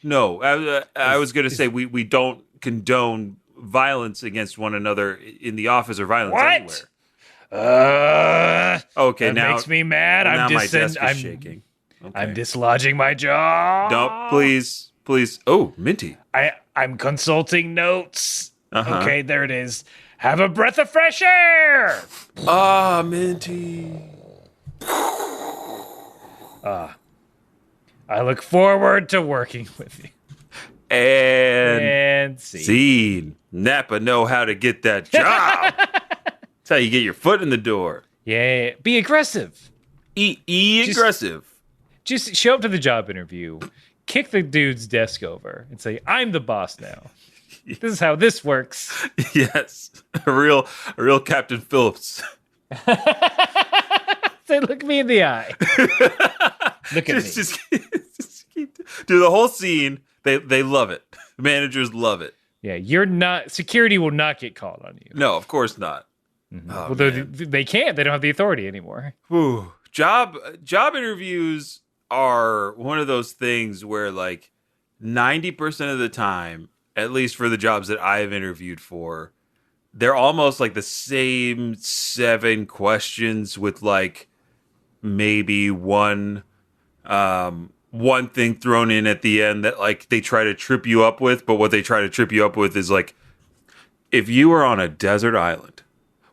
I was going to say we don't condone violence against one another in the office or violence anywhere. Okay, that makes me mad. Now my desk is shaking. Okay. I'm dislodging my jaw. No, please. Oh, Minty. I'm consulting notes. Okay, there it is. Have a breath of fresh air. Ah, Minty. I look forward to working with you. And scene. scene. Nappa know how to get that job. That's how you get your foot in the door. Yeah, be aggressive. Aggressive. Just show up to the job interview, kick the dude's desk over, and say, "I'm the boss now. This is how this works." Yes, a real Captain Phillips. Say, "Look me in the eye. Look at me." Just do the whole scene. They love it. The managers love it. Yeah, you're not. Security will not get called on you. No, of course not. Mm-hmm. Oh, well, they can't. They don't have the authority anymore. Whew. Job interviews are one of those things where like 90% of the time, at least for the jobs that I've interviewed for, they're almost like the same 7 questions with like maybe one thing thrown in at the end that like they try to trip you up with. But what they try to trip you up with is like, if you were on a desert island,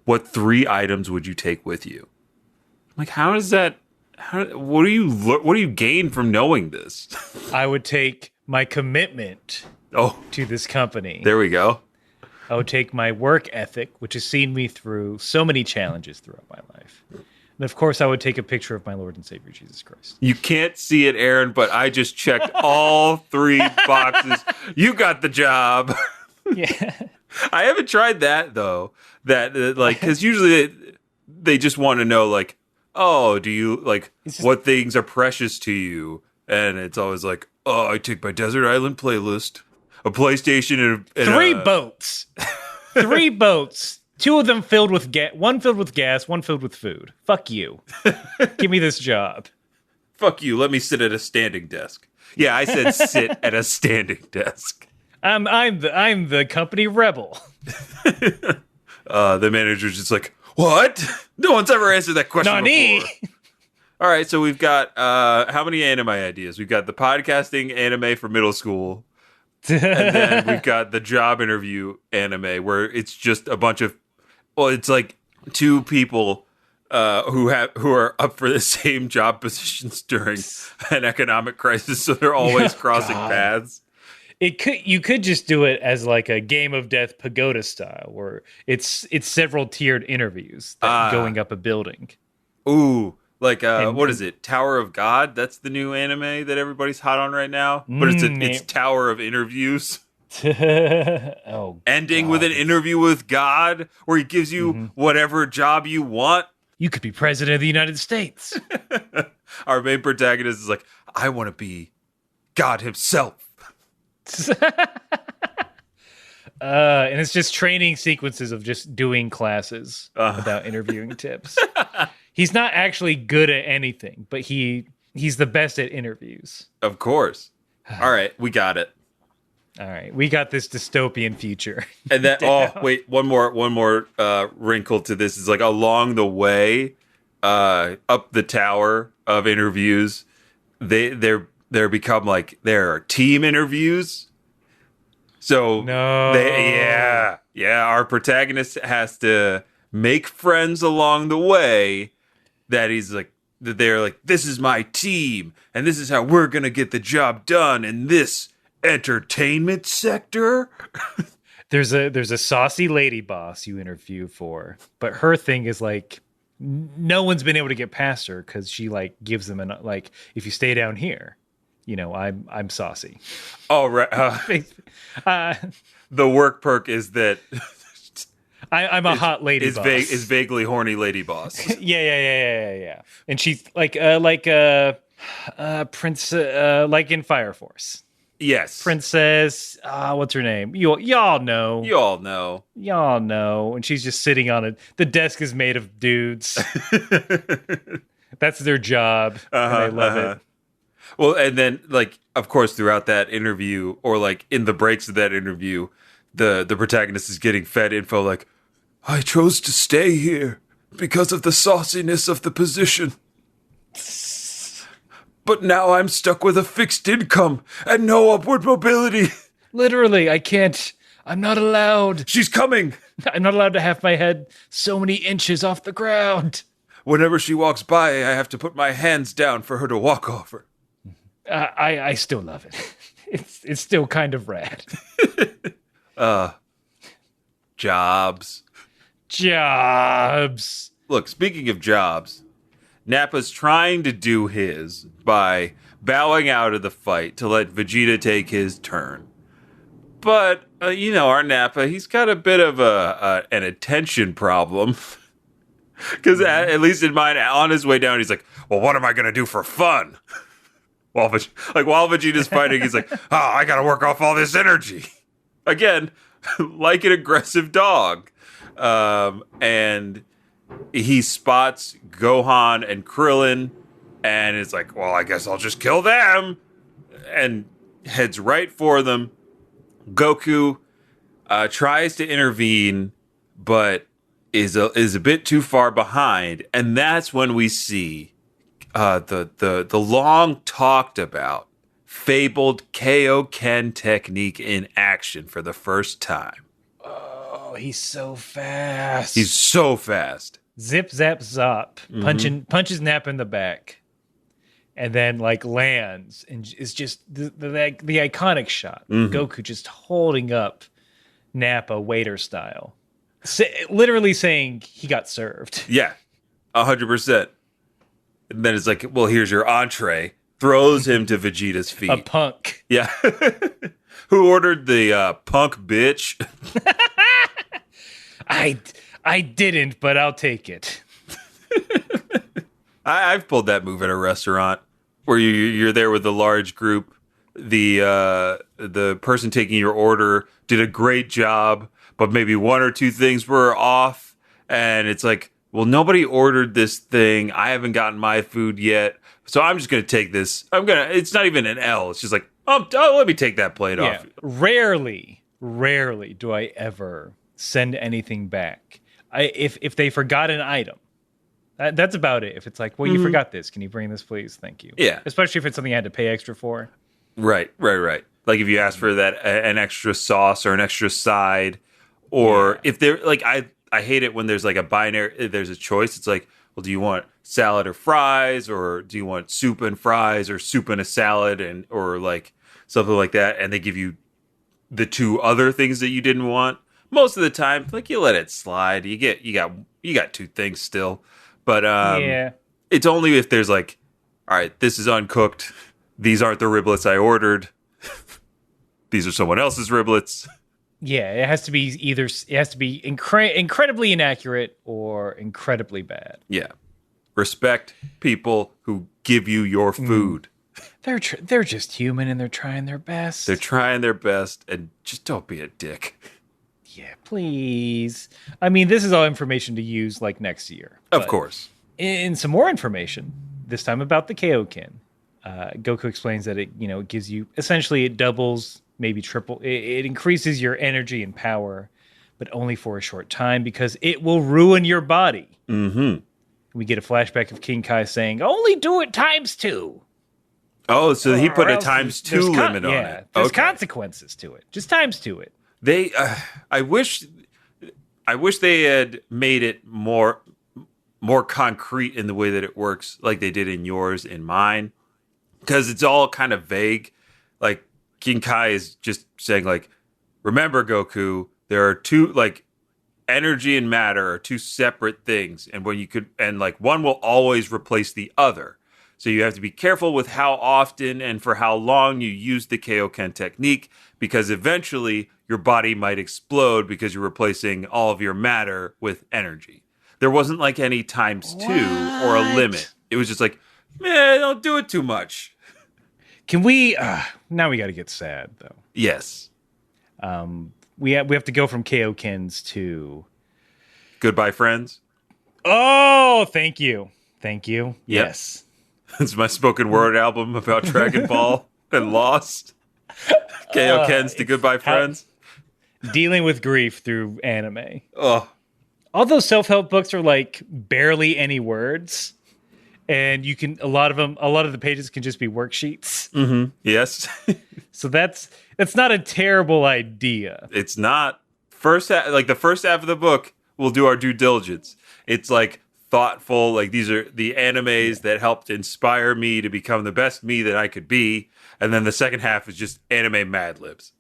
what 3 items would you take with you? Like, how does that? What do you gain from knowing this? I would take my commitment to this company. There we go. I would take my work ethic, which has seen me through so many challenges throughout my life. And of course, I would take a picture of my Lord and Savior, Jesus Christ. You can't see it, Aaron, but I just checked all 3 boxes. You got the job. Yeah. I haven't tried that, though. That, like, because usually they just want to know, like, oh, do you, like, what things are precious to you? And it's always like, oh, I take my Desert Island playlist, a PlayStation, and 3 boats. 3 boats. 2 of them filled with gas. 1 filled with gas, 1 filled with food. Fuck you. Give me this job. Fuck you. Let me sit at a standing desk. Yeah, I said sit at a standing desk. I'm the company rebel. The manager's just like, what? No one's ever answered that question Nani? before. All right, so we've got how many anime ideas? We've got the podcasting anime for middle school. And then we've got the job interview anime where it's just a bunch of, well, it's like 2 people who are up for the same job positions during an economic crisis, so they're always crossing paths. You could just do it as like a Game of Death pagoda style, where it's several tiered interviews going up a building. Ooh, like what is it? Tower of God? That's the new anime that everybody's hot on right now. But it's Tower of Interviews. Ending with an interview with God, where he gives you whatever job you want. You could be president of the United States. Our main protagonist is like, I want to be God himself. And it's just training sequences of just doing classes without interviewing tips. He's not actually good at anything, but he's the best at interviews. Of course. All right, we got it. All right, we got this dystopian future. And then, wait, one more wrinkle to this is like along the way, up the tower of interviews, there become like there are team interviews. So our protagonist has to make friends along the way. They're like, this is my team, and this is how we're gonna get the job done in this entertainment sector. There's a saucy lady boss you interview for, but her thing is like no one's been able to get past her because she like gives them like, if you stay down here, you know, I'm saucy. Oh right. The work perk is that I'm a hot lady boss. Is vaguely horny lady boss. Yeah. And she's like Prince, like in Fire Force. Yes. Princess, what's her name? Y'all know. Y'all know. And she's just sitting on it. The desk is made of dudes. That's their job. And they love it. Well, and then, like, of course, throughout that interview, or like in the breaks of that interview, the protagonist is getting fed info like, I chose to stay here because of the sauciness of the position. But now I'm stuck with a fixed income and no upward mobility. Literally, I can't I'm not allowed. She's coming. I'm not allowed to have my head so many inches off the ground. Whenever she walks by, I have to put my hands down for her to walk over. I still love it. It's still kind of rad. Jobs. Look, speaking of jobs, Nappa's trying to do his by bowing out of the fight to let Vegeta take his turn. But, our Nappa, he's got a bit of an attention problem. Because at least in mine, on his way down, he's like, well, what am I going to do for fun? While Vegeta's fighting, he's like, I got to work off all this energy. Again, like an aggressive dog. And he spots Gohan and Krillin, and it's like, well, I guess I'll just kill them. And heads right for them. Goku tries to intervene, but is a bit too far behind, and that's when we see the long talked about fabled Kaioken technique in action for the first time. Oh, he's so fast. He's so fast. Zip, zap, zop. Punches Nappa in the back, and then lands, and it's just the iconic shot. Goku just holding up Nappa waiter style. Literally saying he got served. Yeah, 100%. And then it's like, well, here's your entree. Throws him to Vegeta's feet. A punk. Yeah. Who ordered the punk bitch? I didn't, but I'll take it. I've pulled that move at a restaurant where you're there with a large group. The person taking your order did a great job, but maybe one or two things were off, and it's like, well, nobody ordered this thing. I haven't gotten my food yet, so I'm just going to take this. It's not even an L. It's just like, let me take that plate off. Rarely do I ever send anything back. If they forgot an item, that's about it. If it's like, well, you forgot this. Can you bring this, please? Thank you. Yeah. Especially if it's something I had to pay extra for. Right. Like if you ask for an extra sauce or an extra side. Or if they're like, I hate it when there's like there's a choice. It's like, well, do you want salad or fries, or do you want soup and fries, or soup and a salad, or like something like that? And they give you the two other things that you didn't want. Most of the time, like, you let it slide. You got two things still, but it's only if there's like, all right, this is uncooked. These aren't the riblets I ordered. These are someone else's riblets. Yeah, it has to be incredibly inaccurate or incredibly bad. Yeah. Respect people who give you your food. They're just human, and they're trying their best. They're trying their best, and just don't be a dick. Yeah, please. I mean, this is all information to use next year. Of course. In some more information, this time about the Kaioken, Goku explains that it gives you, essentially it doubles, maybe triple. It increases your energy and power, but only for a short time, because it will ruin your body. Mm-hmm. We get a flashback of King Kai saying, only do it ×2. Oh, so he put a ×2 limit on it. There's consequences to it. Just ×2 it. I wish they had made it more concrete in the way that it works, like they did in yours and mine, because it's all kind of vague. Like, King Kai is just saying, like, remember, Goku, there are two, like, energy and matter are two separate things, and one will always replace the other. So you have to be careful with how often and for how long you use the Kaioken technique, because eventually your body might explode because you're replacing all of your matter with energy. There wasn't like any ×2 or a limit. It was just like, man, don't do it too much. Can we? Now we got to get sad though. Yes. We have to go from Kaiokens to Goodbye Friends. Oh, thank you. Yep. Yes. It's my spoken word album about Dragon Ball and Lost. Kaiokens to Goodbye Friends. Dealing with grief through anime. Oh. All those self-help books are like barely any words. and you can a lot of the pages can just be worksheets. Mm-hmm. Yes. So that's not a terrible idea. It's not. The first half of the book, we'll do our due diligence. It's like thoughtful, like these are the animes that helped inspire me to become the best me that I could be. And then the second half is just anime Mad Libs.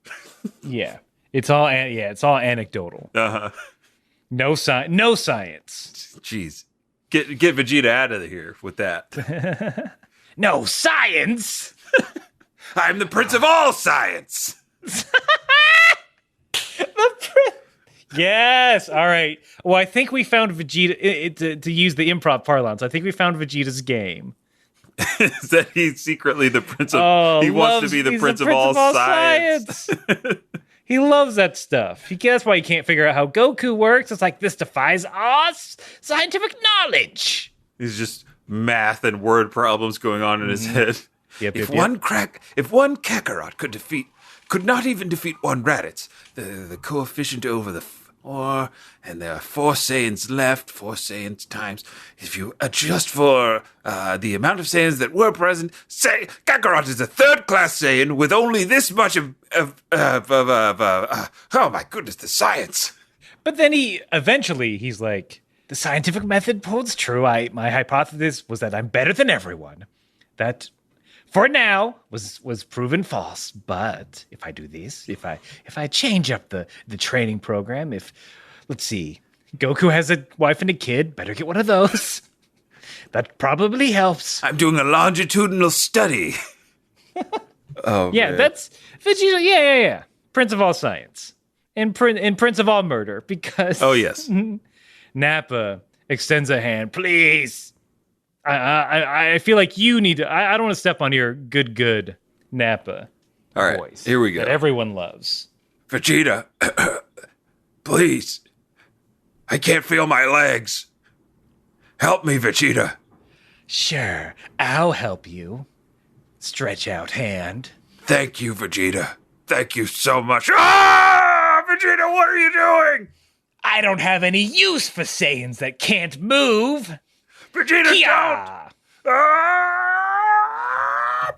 Yeah. It's all anecdotal. Uh-huh. No science. Jeez. Get Vegeta out of here with that. No science. I'm the prince of all science. Yes. All right. Well, I think we found Vegeta, to use the improv parlance, I think we found Vegeta's game. Is that he's secretly the prince of... he wants to be the prince of all science. He loves that stuff. That's why he can't figure out how Goku works. It's like, this defies us scientific knowledge. He's just math and word problems going on in his head. If one Kakarot could not even defeat one Raditz, the coefficient over the 4, and there are 4 Saiyans left, 4 Saiyans times. If you adjust for the amount of Saiyans that were present, say Kakarot is a third-class Saiyan with only this much of oh my goodness, the science. But then he's like, the scientific method holds true. My hypothesis was that I'm better than everyone. That, for now, was proven false. But if I do this, if I change up the training program, let's see, Goku has a wife and a kid, better get one of those. That probably helps. I'm doing a longitudinal study. Oh yeah, man. That's Vegeta. Yeah. Prince of all science and Prince of all murder. Because oh yes, Nappa extends a hand, please. I feel like you need to. I don't want to step on your good Nappa. All right, voice here we go. That everyone loves. Vegeta, please. I can't feel my legs. Help me, Vegeta. Sure, I'll help you. Stretch out hand. Thank you, Vegeta. Thank you so much. Ah! Vegeta, what are you doing? I don't have any use for Saiyans that can't move. Vegeta, Kia! don't! Ah!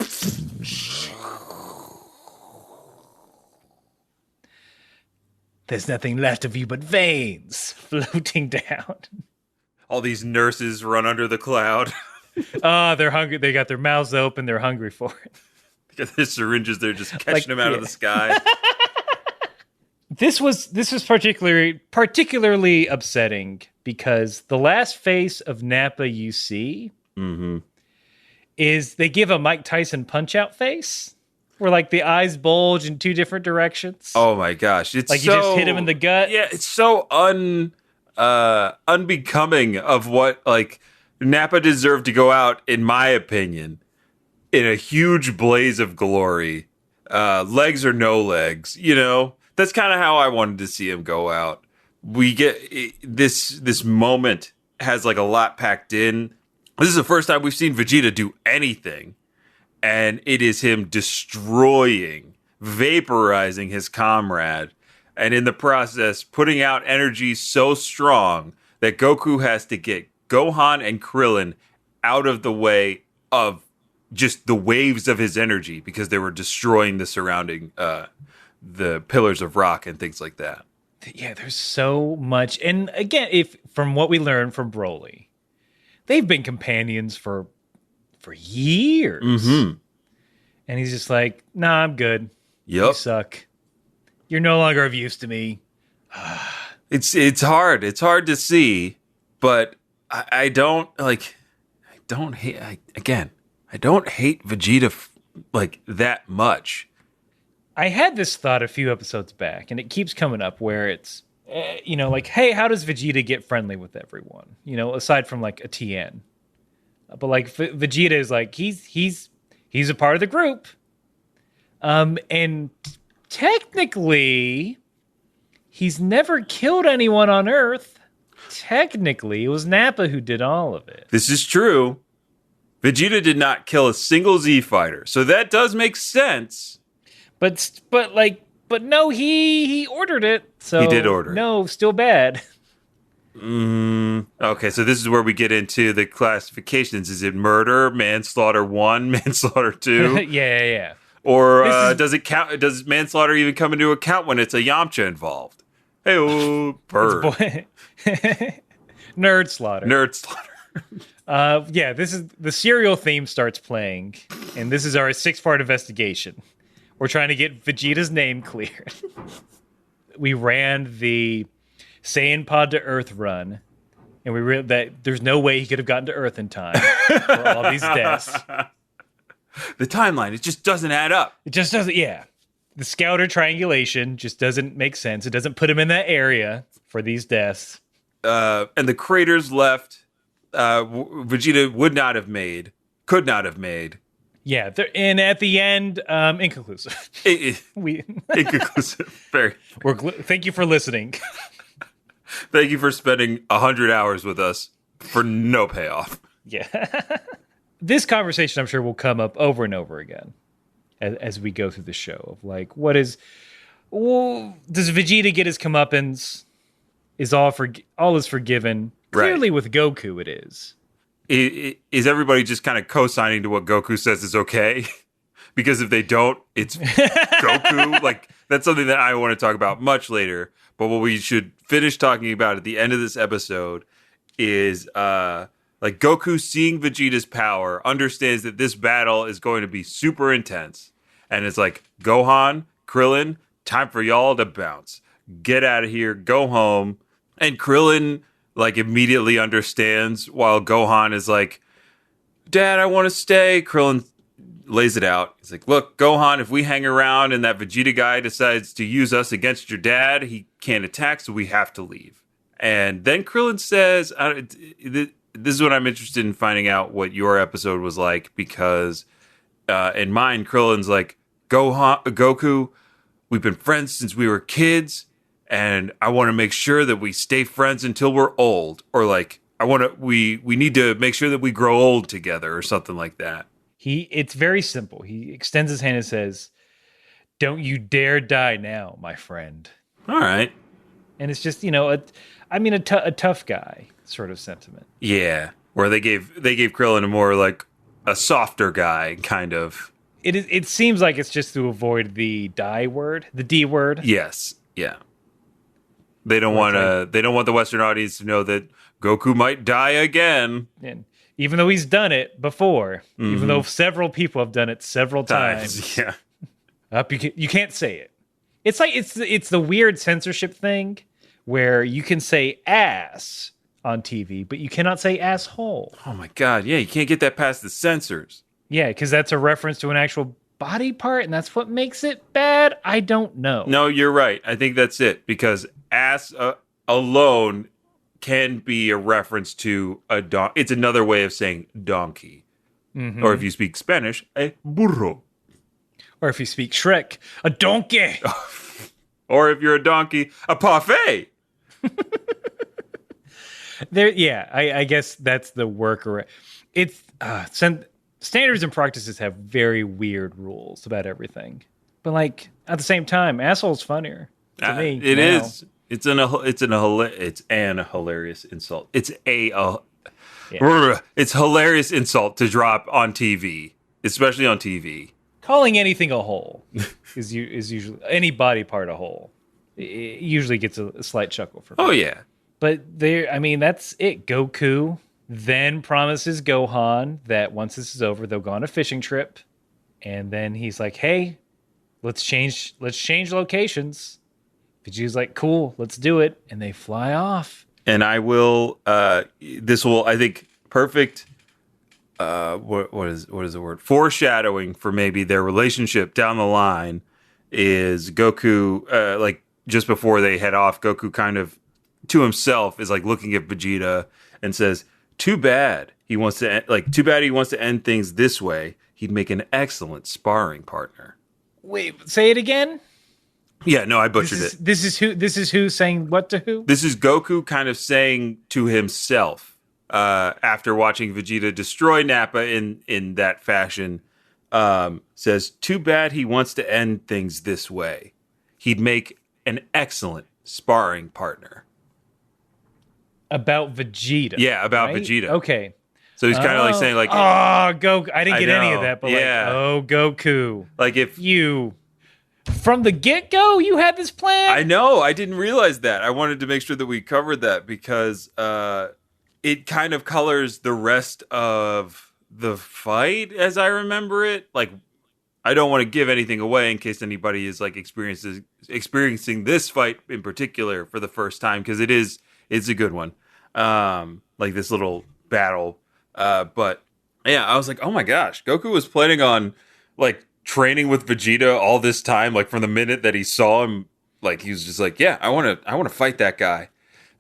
There's nothing left of you but veins floating down. All these nurses run under the cloud. They're hungry. They got their mouths open. They're hungry for it. They got their syringes. They're just catching them out of the sky. This was particularly upsetting because the last face of Nappa you see is they give a Mike Tyson punch-out face where like the eyes bulge in 2 different directions. Oh my gosh. It's like you just hit him in the gut. Yeah, it's so unbecoming of what like Nappa deserved to go out, in my opinion, in a huge blaze of glory. Legs or no legs, you know? That's kind of how I wanted to see him go out. We get this moment has like a lot packed in. This is the first time we've seen Vegeta do anything, and it is him destroying, vaporizing his comrade, and in the process putting out energy so strong that Goku has to get Gohan and Krillin out of the way of just the waves of his energy because they were destroying the surrounding the pillars of rock and things like that. Yeah, there's so much. And again, if from what we learned from Broly, they've been companions for years. Mm-hmm. And he's just like, nah, I'm good. Yep. You suck. You're no longer of use to me. It's hard. It's hard to see, but I don't hate Vegeta like that much. I had this thought a few episodes back, and it keeps coming up where it's, like, hey, how does Vegeta get friendly with everyone? Aside from like a TN, but like Vegeta is like he's a part of the group, and technically, he's never killed anyone on Earth. Technically, it was Nappa who did all of it. This is true. Vegeta did not kill a single Z fighter, so that does make sense. But no, he ordered it. So he did order. No, still bad. Okay, so this is where we get into the classifications. Is it murder, manslaughter 1, manslaughter 2? Yeah. Or does it count? Does manslaughter even come into account when it's a Yamcha involved? Hey, bird. Nerd slaughter. Nerd slaughter. Yeah, this is the serial theme starts playing, and this is our 6-part investigation. We're trying to get Vegeta's name cleared. We ran the Saiyan Pod to Earth run, and we realized that there's no way he could have gotten to Earth in time for all these deaths. The timeline, it just doesn't add up. It just doesn't, yeah. The scouter triangulation just doesn't make sense. It doesn't put him in that area for these deaths. And the craters left, Vegeta could not have made. Yeah, and at the end, inconclusive. Inconclusive. Very. Thank you for listening. Thank you for spending 100 hours with us for no payoff. Yeah. This conversation, I'm sure, will come up over and over again as we go through the show. Of like, does Vegeta get his comeuppance? Is all is forgiven? Clearly, with Goku, it is. Is everybody just kind of co-signing to what Goku says is okay? Because if they don't, it's Goku. Like, that's something that I want to talk about much later. But what we should finish talking about at the end of this episode is like Goku seeing Vegeta's power, understands that this battle is going to be super intense. And it's like, Gohan, Krillin, time for y'all to bounce. Get out of here, go home. And Krillin like immediately understands while Gohan is like, Dad, I want to stay. Krillin lays it out. He's like, look, Gohan, if we hang around and that Vegeta guy decides to use us against your dad, he can't attack, so we have to leave. And then Krillin says, this is what I'm interested in finding out what your episode was like, because in mine, Krillin's like, Goku, we've been friends since we were kids, and I want to make sure that we stay friends until we're old. Or like, we need to make sure that we grow old together or something like that. It's very simple. He extends his hand and says, don't you dare die now, my friend. All right. And it's just, a tough guy sort of sentiment. Yeah. Where they gave Krillin a more like a softer guy kind of. It seems like it's just to avoid the D word. Yes. Yeah. They don't want the Western audience to know that Goku might die again. And even though he's done it before, even though several people have done it several times. Yeah. You can't say it. It's like it's the weird censorship thing where you can say ass on TV, but you cannot say asshole. Oh my God. Yeah, you can't get that past the censors. Yeah, because that's a reference to an actual body part, and that's what makes it bad. I don't know. No, you're right. I think that's it, because ass alone can be a reference to a donkey. It's another way of saying donkey. Mm-hmm. Or if you speak Spanish, a burro. Or if you speak Shrek, a donkey. Or if you're a donkey, a parfait. I guess that's the workaround. It's standards and practices have very weird rules about everything, but like at the same time, asshole's funnier to me. It now. Is. It's an hilarious insult. It's hilarious insult to drop on TV, especially on TV. Calling anything a hole is usually any body part a hole. It usually gets a slight chuckle from me. Oh yeah. But that's it. Goku then promises Gohan that once this is over, they'll go on a fishing trip. And then he's like, hey, let's change locations. Vegeta's like, cool, let's do it. And they fly off. And I will, this will, I think, perfect, what is the word? Foreshadowing for maybe their relationship down the line is Goku, like just before they head off, Goku kind of to himself is like looking at Vegeta and says, too bad he wants to end things this way. He'd make an excellent sparring partner. Wait, say it again? Yeah, no, I butchered it. This is who saying what to who? This is Goku kind of saying to himself after watching Vegeta destroy Nappa in that fashion, says, too bad he wants to end things this way. He'd make an excellent sparring partner. About Vegeta. Yeah, about right? Vegeta. Okay. So he's kind of like saying like, Goku. I didn't get any of know. that, but Yeah. Goku. Like if You, from the get-go, you had this plan? I know, I didn't realize that. I wanted to make sure that we covered that because it kind of colors the rest of the fight as I remember it. Like, I don't want to give anything away in case anybody is like experiencing this fight in particular for the first time because it's a good one. Like this little battle. But yeah, I was like, oh my gosh, Goku was planning on like training with Vegeta all this time, like from the minute that he saw him, like he was just like, yeah, I want to fight that guy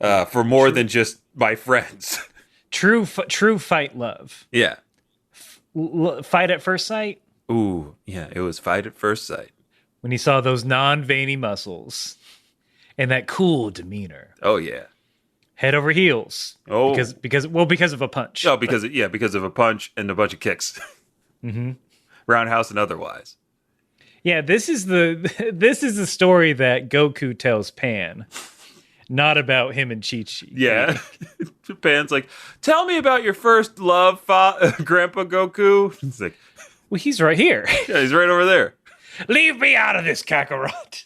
for more than just my friends. True fight love. Yeah. Fight at first sight. Ooh, yeah, it was fight at first sight. When he saw those non-veiny muscles and that cool demeanor. Oh yeah. Head over heels. Oh. Because of a punch. Oh, because of a punch and a bunch of kicks. Mm-hmm. Roundhouse and otherwise. Yeah, this is the story that Goku tells Pan, not about him and Chi-Chi. Yeah, Pan's like, tell me about your first love, Grandpa Goku. He's like, well, he's right here. Yeah, he's right over there. Leave me out of this, Kakarot.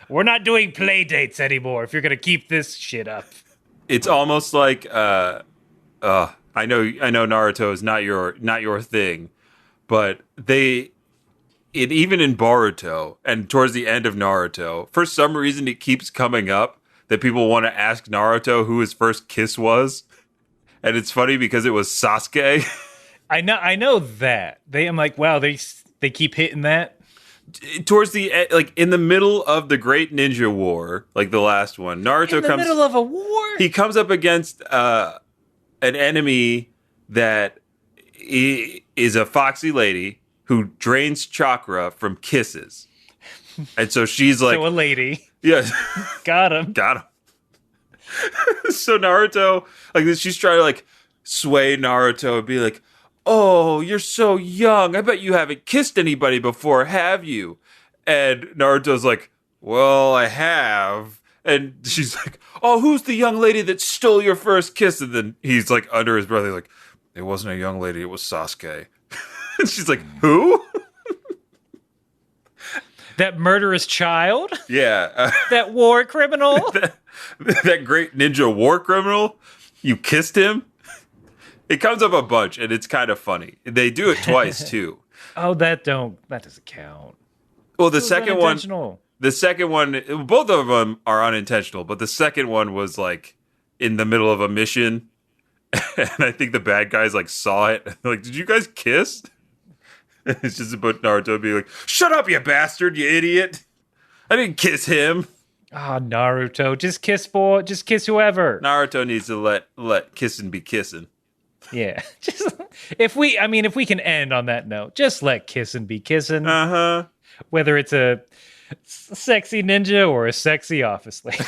We're not doing play dates anymore if you're gonna keep this shit up. It's almost like I know Naruto is not your thing, but even in Boruto and towards the end of Naruto, for some reason it keeps coming up that people want to ask Naruto who his first kiss was. And it's funny because it was Sasuke. I know that. I'm like, wow, they keep hitting that. Towards the end, like in the middle of the Great Ninja War, like the last one, Naruto in the middle of a war. He comes up against an enemy that is a foxy lady who drains chakra from kisses, and so she's like, so a lady. Yeah, got him. So Naruto, like she's trying to like sway Naruto and be like, oh, you're so young. I bet you haven't kissed anybody before, have you? And Naruto's like, well, I have. And she's like, oh, who's the young lady that stole your first kiss? And then he's like under his breath, like, it wasn't a young lady, it was Sasuke. And she's like, who? That murderous child? Yeah. That war criminal? that great ninja war criminal? You kissed him? It comes up a bunch, and it's kind of funny. They do it twice too. Oh, that doesn't count. Well, the second one, both of them are unintentional, but the second one was like in the middle of a mission, and I think the bad guys like saw it. And they're like, did you guys kiss? And it's just about Naruto being like, shut up, you bastard, you idiot! I didn't kiss him. Ah, Naruto, just kiss whoever. Naruto needs to let kissing be kissing. Yeah, just if we can end on that note, just let kissing be kissing. Whether it's a sexy ninja or a sexy office lady,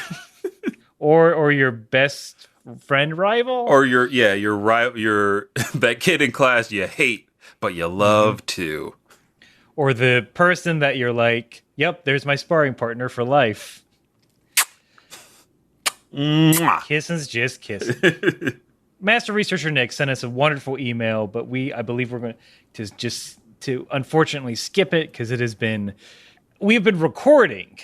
or your best friend rival, or your that kid in class you hate but you love too, or the person that you're like, yep, there's my sparring partner for life. Mwah. Kissing's just kissing. Master Researcher Nick sent us a wonderful email, but I believe we're going to unfortunately skip it because we've been recording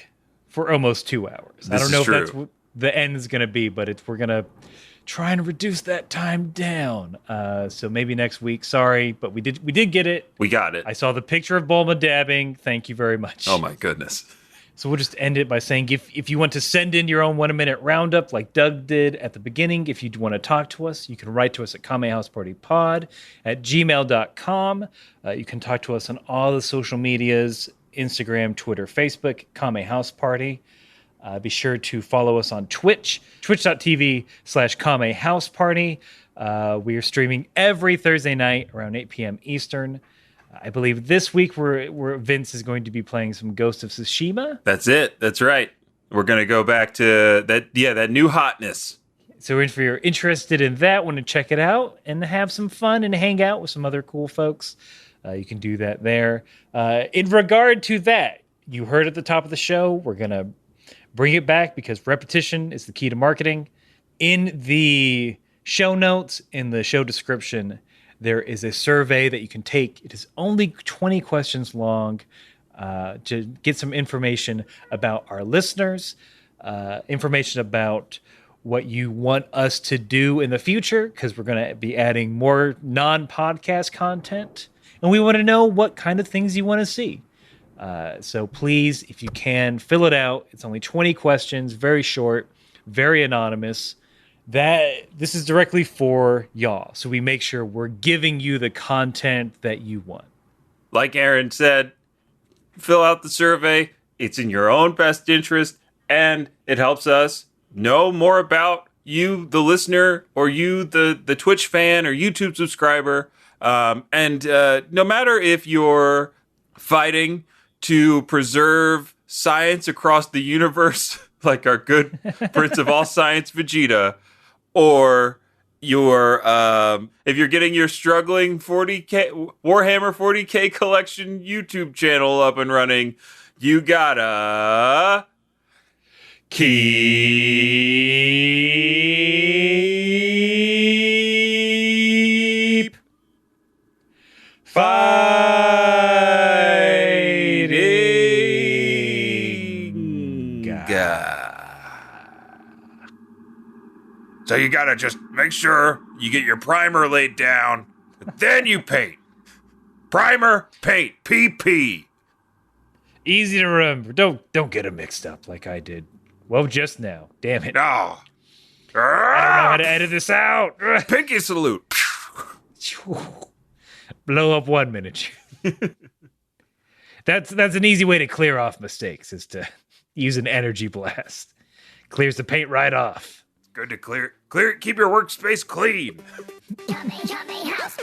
for almost 2 hours. I don't know if that's what the end is going to be, but we're going to try and reduce that time down. So maybe next week. Sorry, but we did get it. We got it. I saw the picture of Bulma dabbing. Thank you very much. Oh my goodness. So we'll just end it by saying if you want to send in your own 1-minute roundup like Doug did at the beginning, if you want to talk to us, you can write to us at kamehousepartypod@gmail.com. You can talk to us on all the social medias, Instagram, Twitter, Facebook, Kame House Party. Be sure to follow us on Twitch, twitch.tv/Kame House Party. We are streaming every Thursday night around 8 p.m. Eastern. I believe this week where Vince is going to be playing some Ghost of Tsushima. That's it. That's right. We're going to go back to that new hotness. So if you're interested in that, want to check it out and have some fun and hang out with some other cool folks, you can do that there. In regard to that, you heard at the top of the show, we're going to bring it back because repetition is the key to marketing. In the show notes, in the show description, there is a survey that you can take. It is only 20 questions long to get some information about our listeners, information about what you want us to do in the future, because we're going to be adding more non-podcast content. And we want to know what kind of things you want to see. So please, if you can, fill it out. It's only 20 questions, very short, very anonymous. This is directly for y'all. So we make sure we're giving you the content that you want. Like Aaron said, fill out the survey. It's in your own best interest, and it helps us know more about you, the listener, or you, the Twitch fan or YouTube subscriber. And no matter if you're fighting to preserve science across the universe, like our good Prince of All Science Vegeta, or your if you're getting your struggling 40K Warhammer 40K collection YouTube channel up and running, you gotta keep fighting. So you gotta just make sure you get your primer laid down, then you paint. Primer, paint, PP. Easy to remember. Don't get them mixed up like I did. Well, just now. Damn it. No. I don't know how to edit this out. Pinky salute. Blow up 1 minute. That's an easy way to clear off mistakes, is to use an energy blast. Clears the paint right off. Good to clear, keep your workspace clean. Yummy, yummy house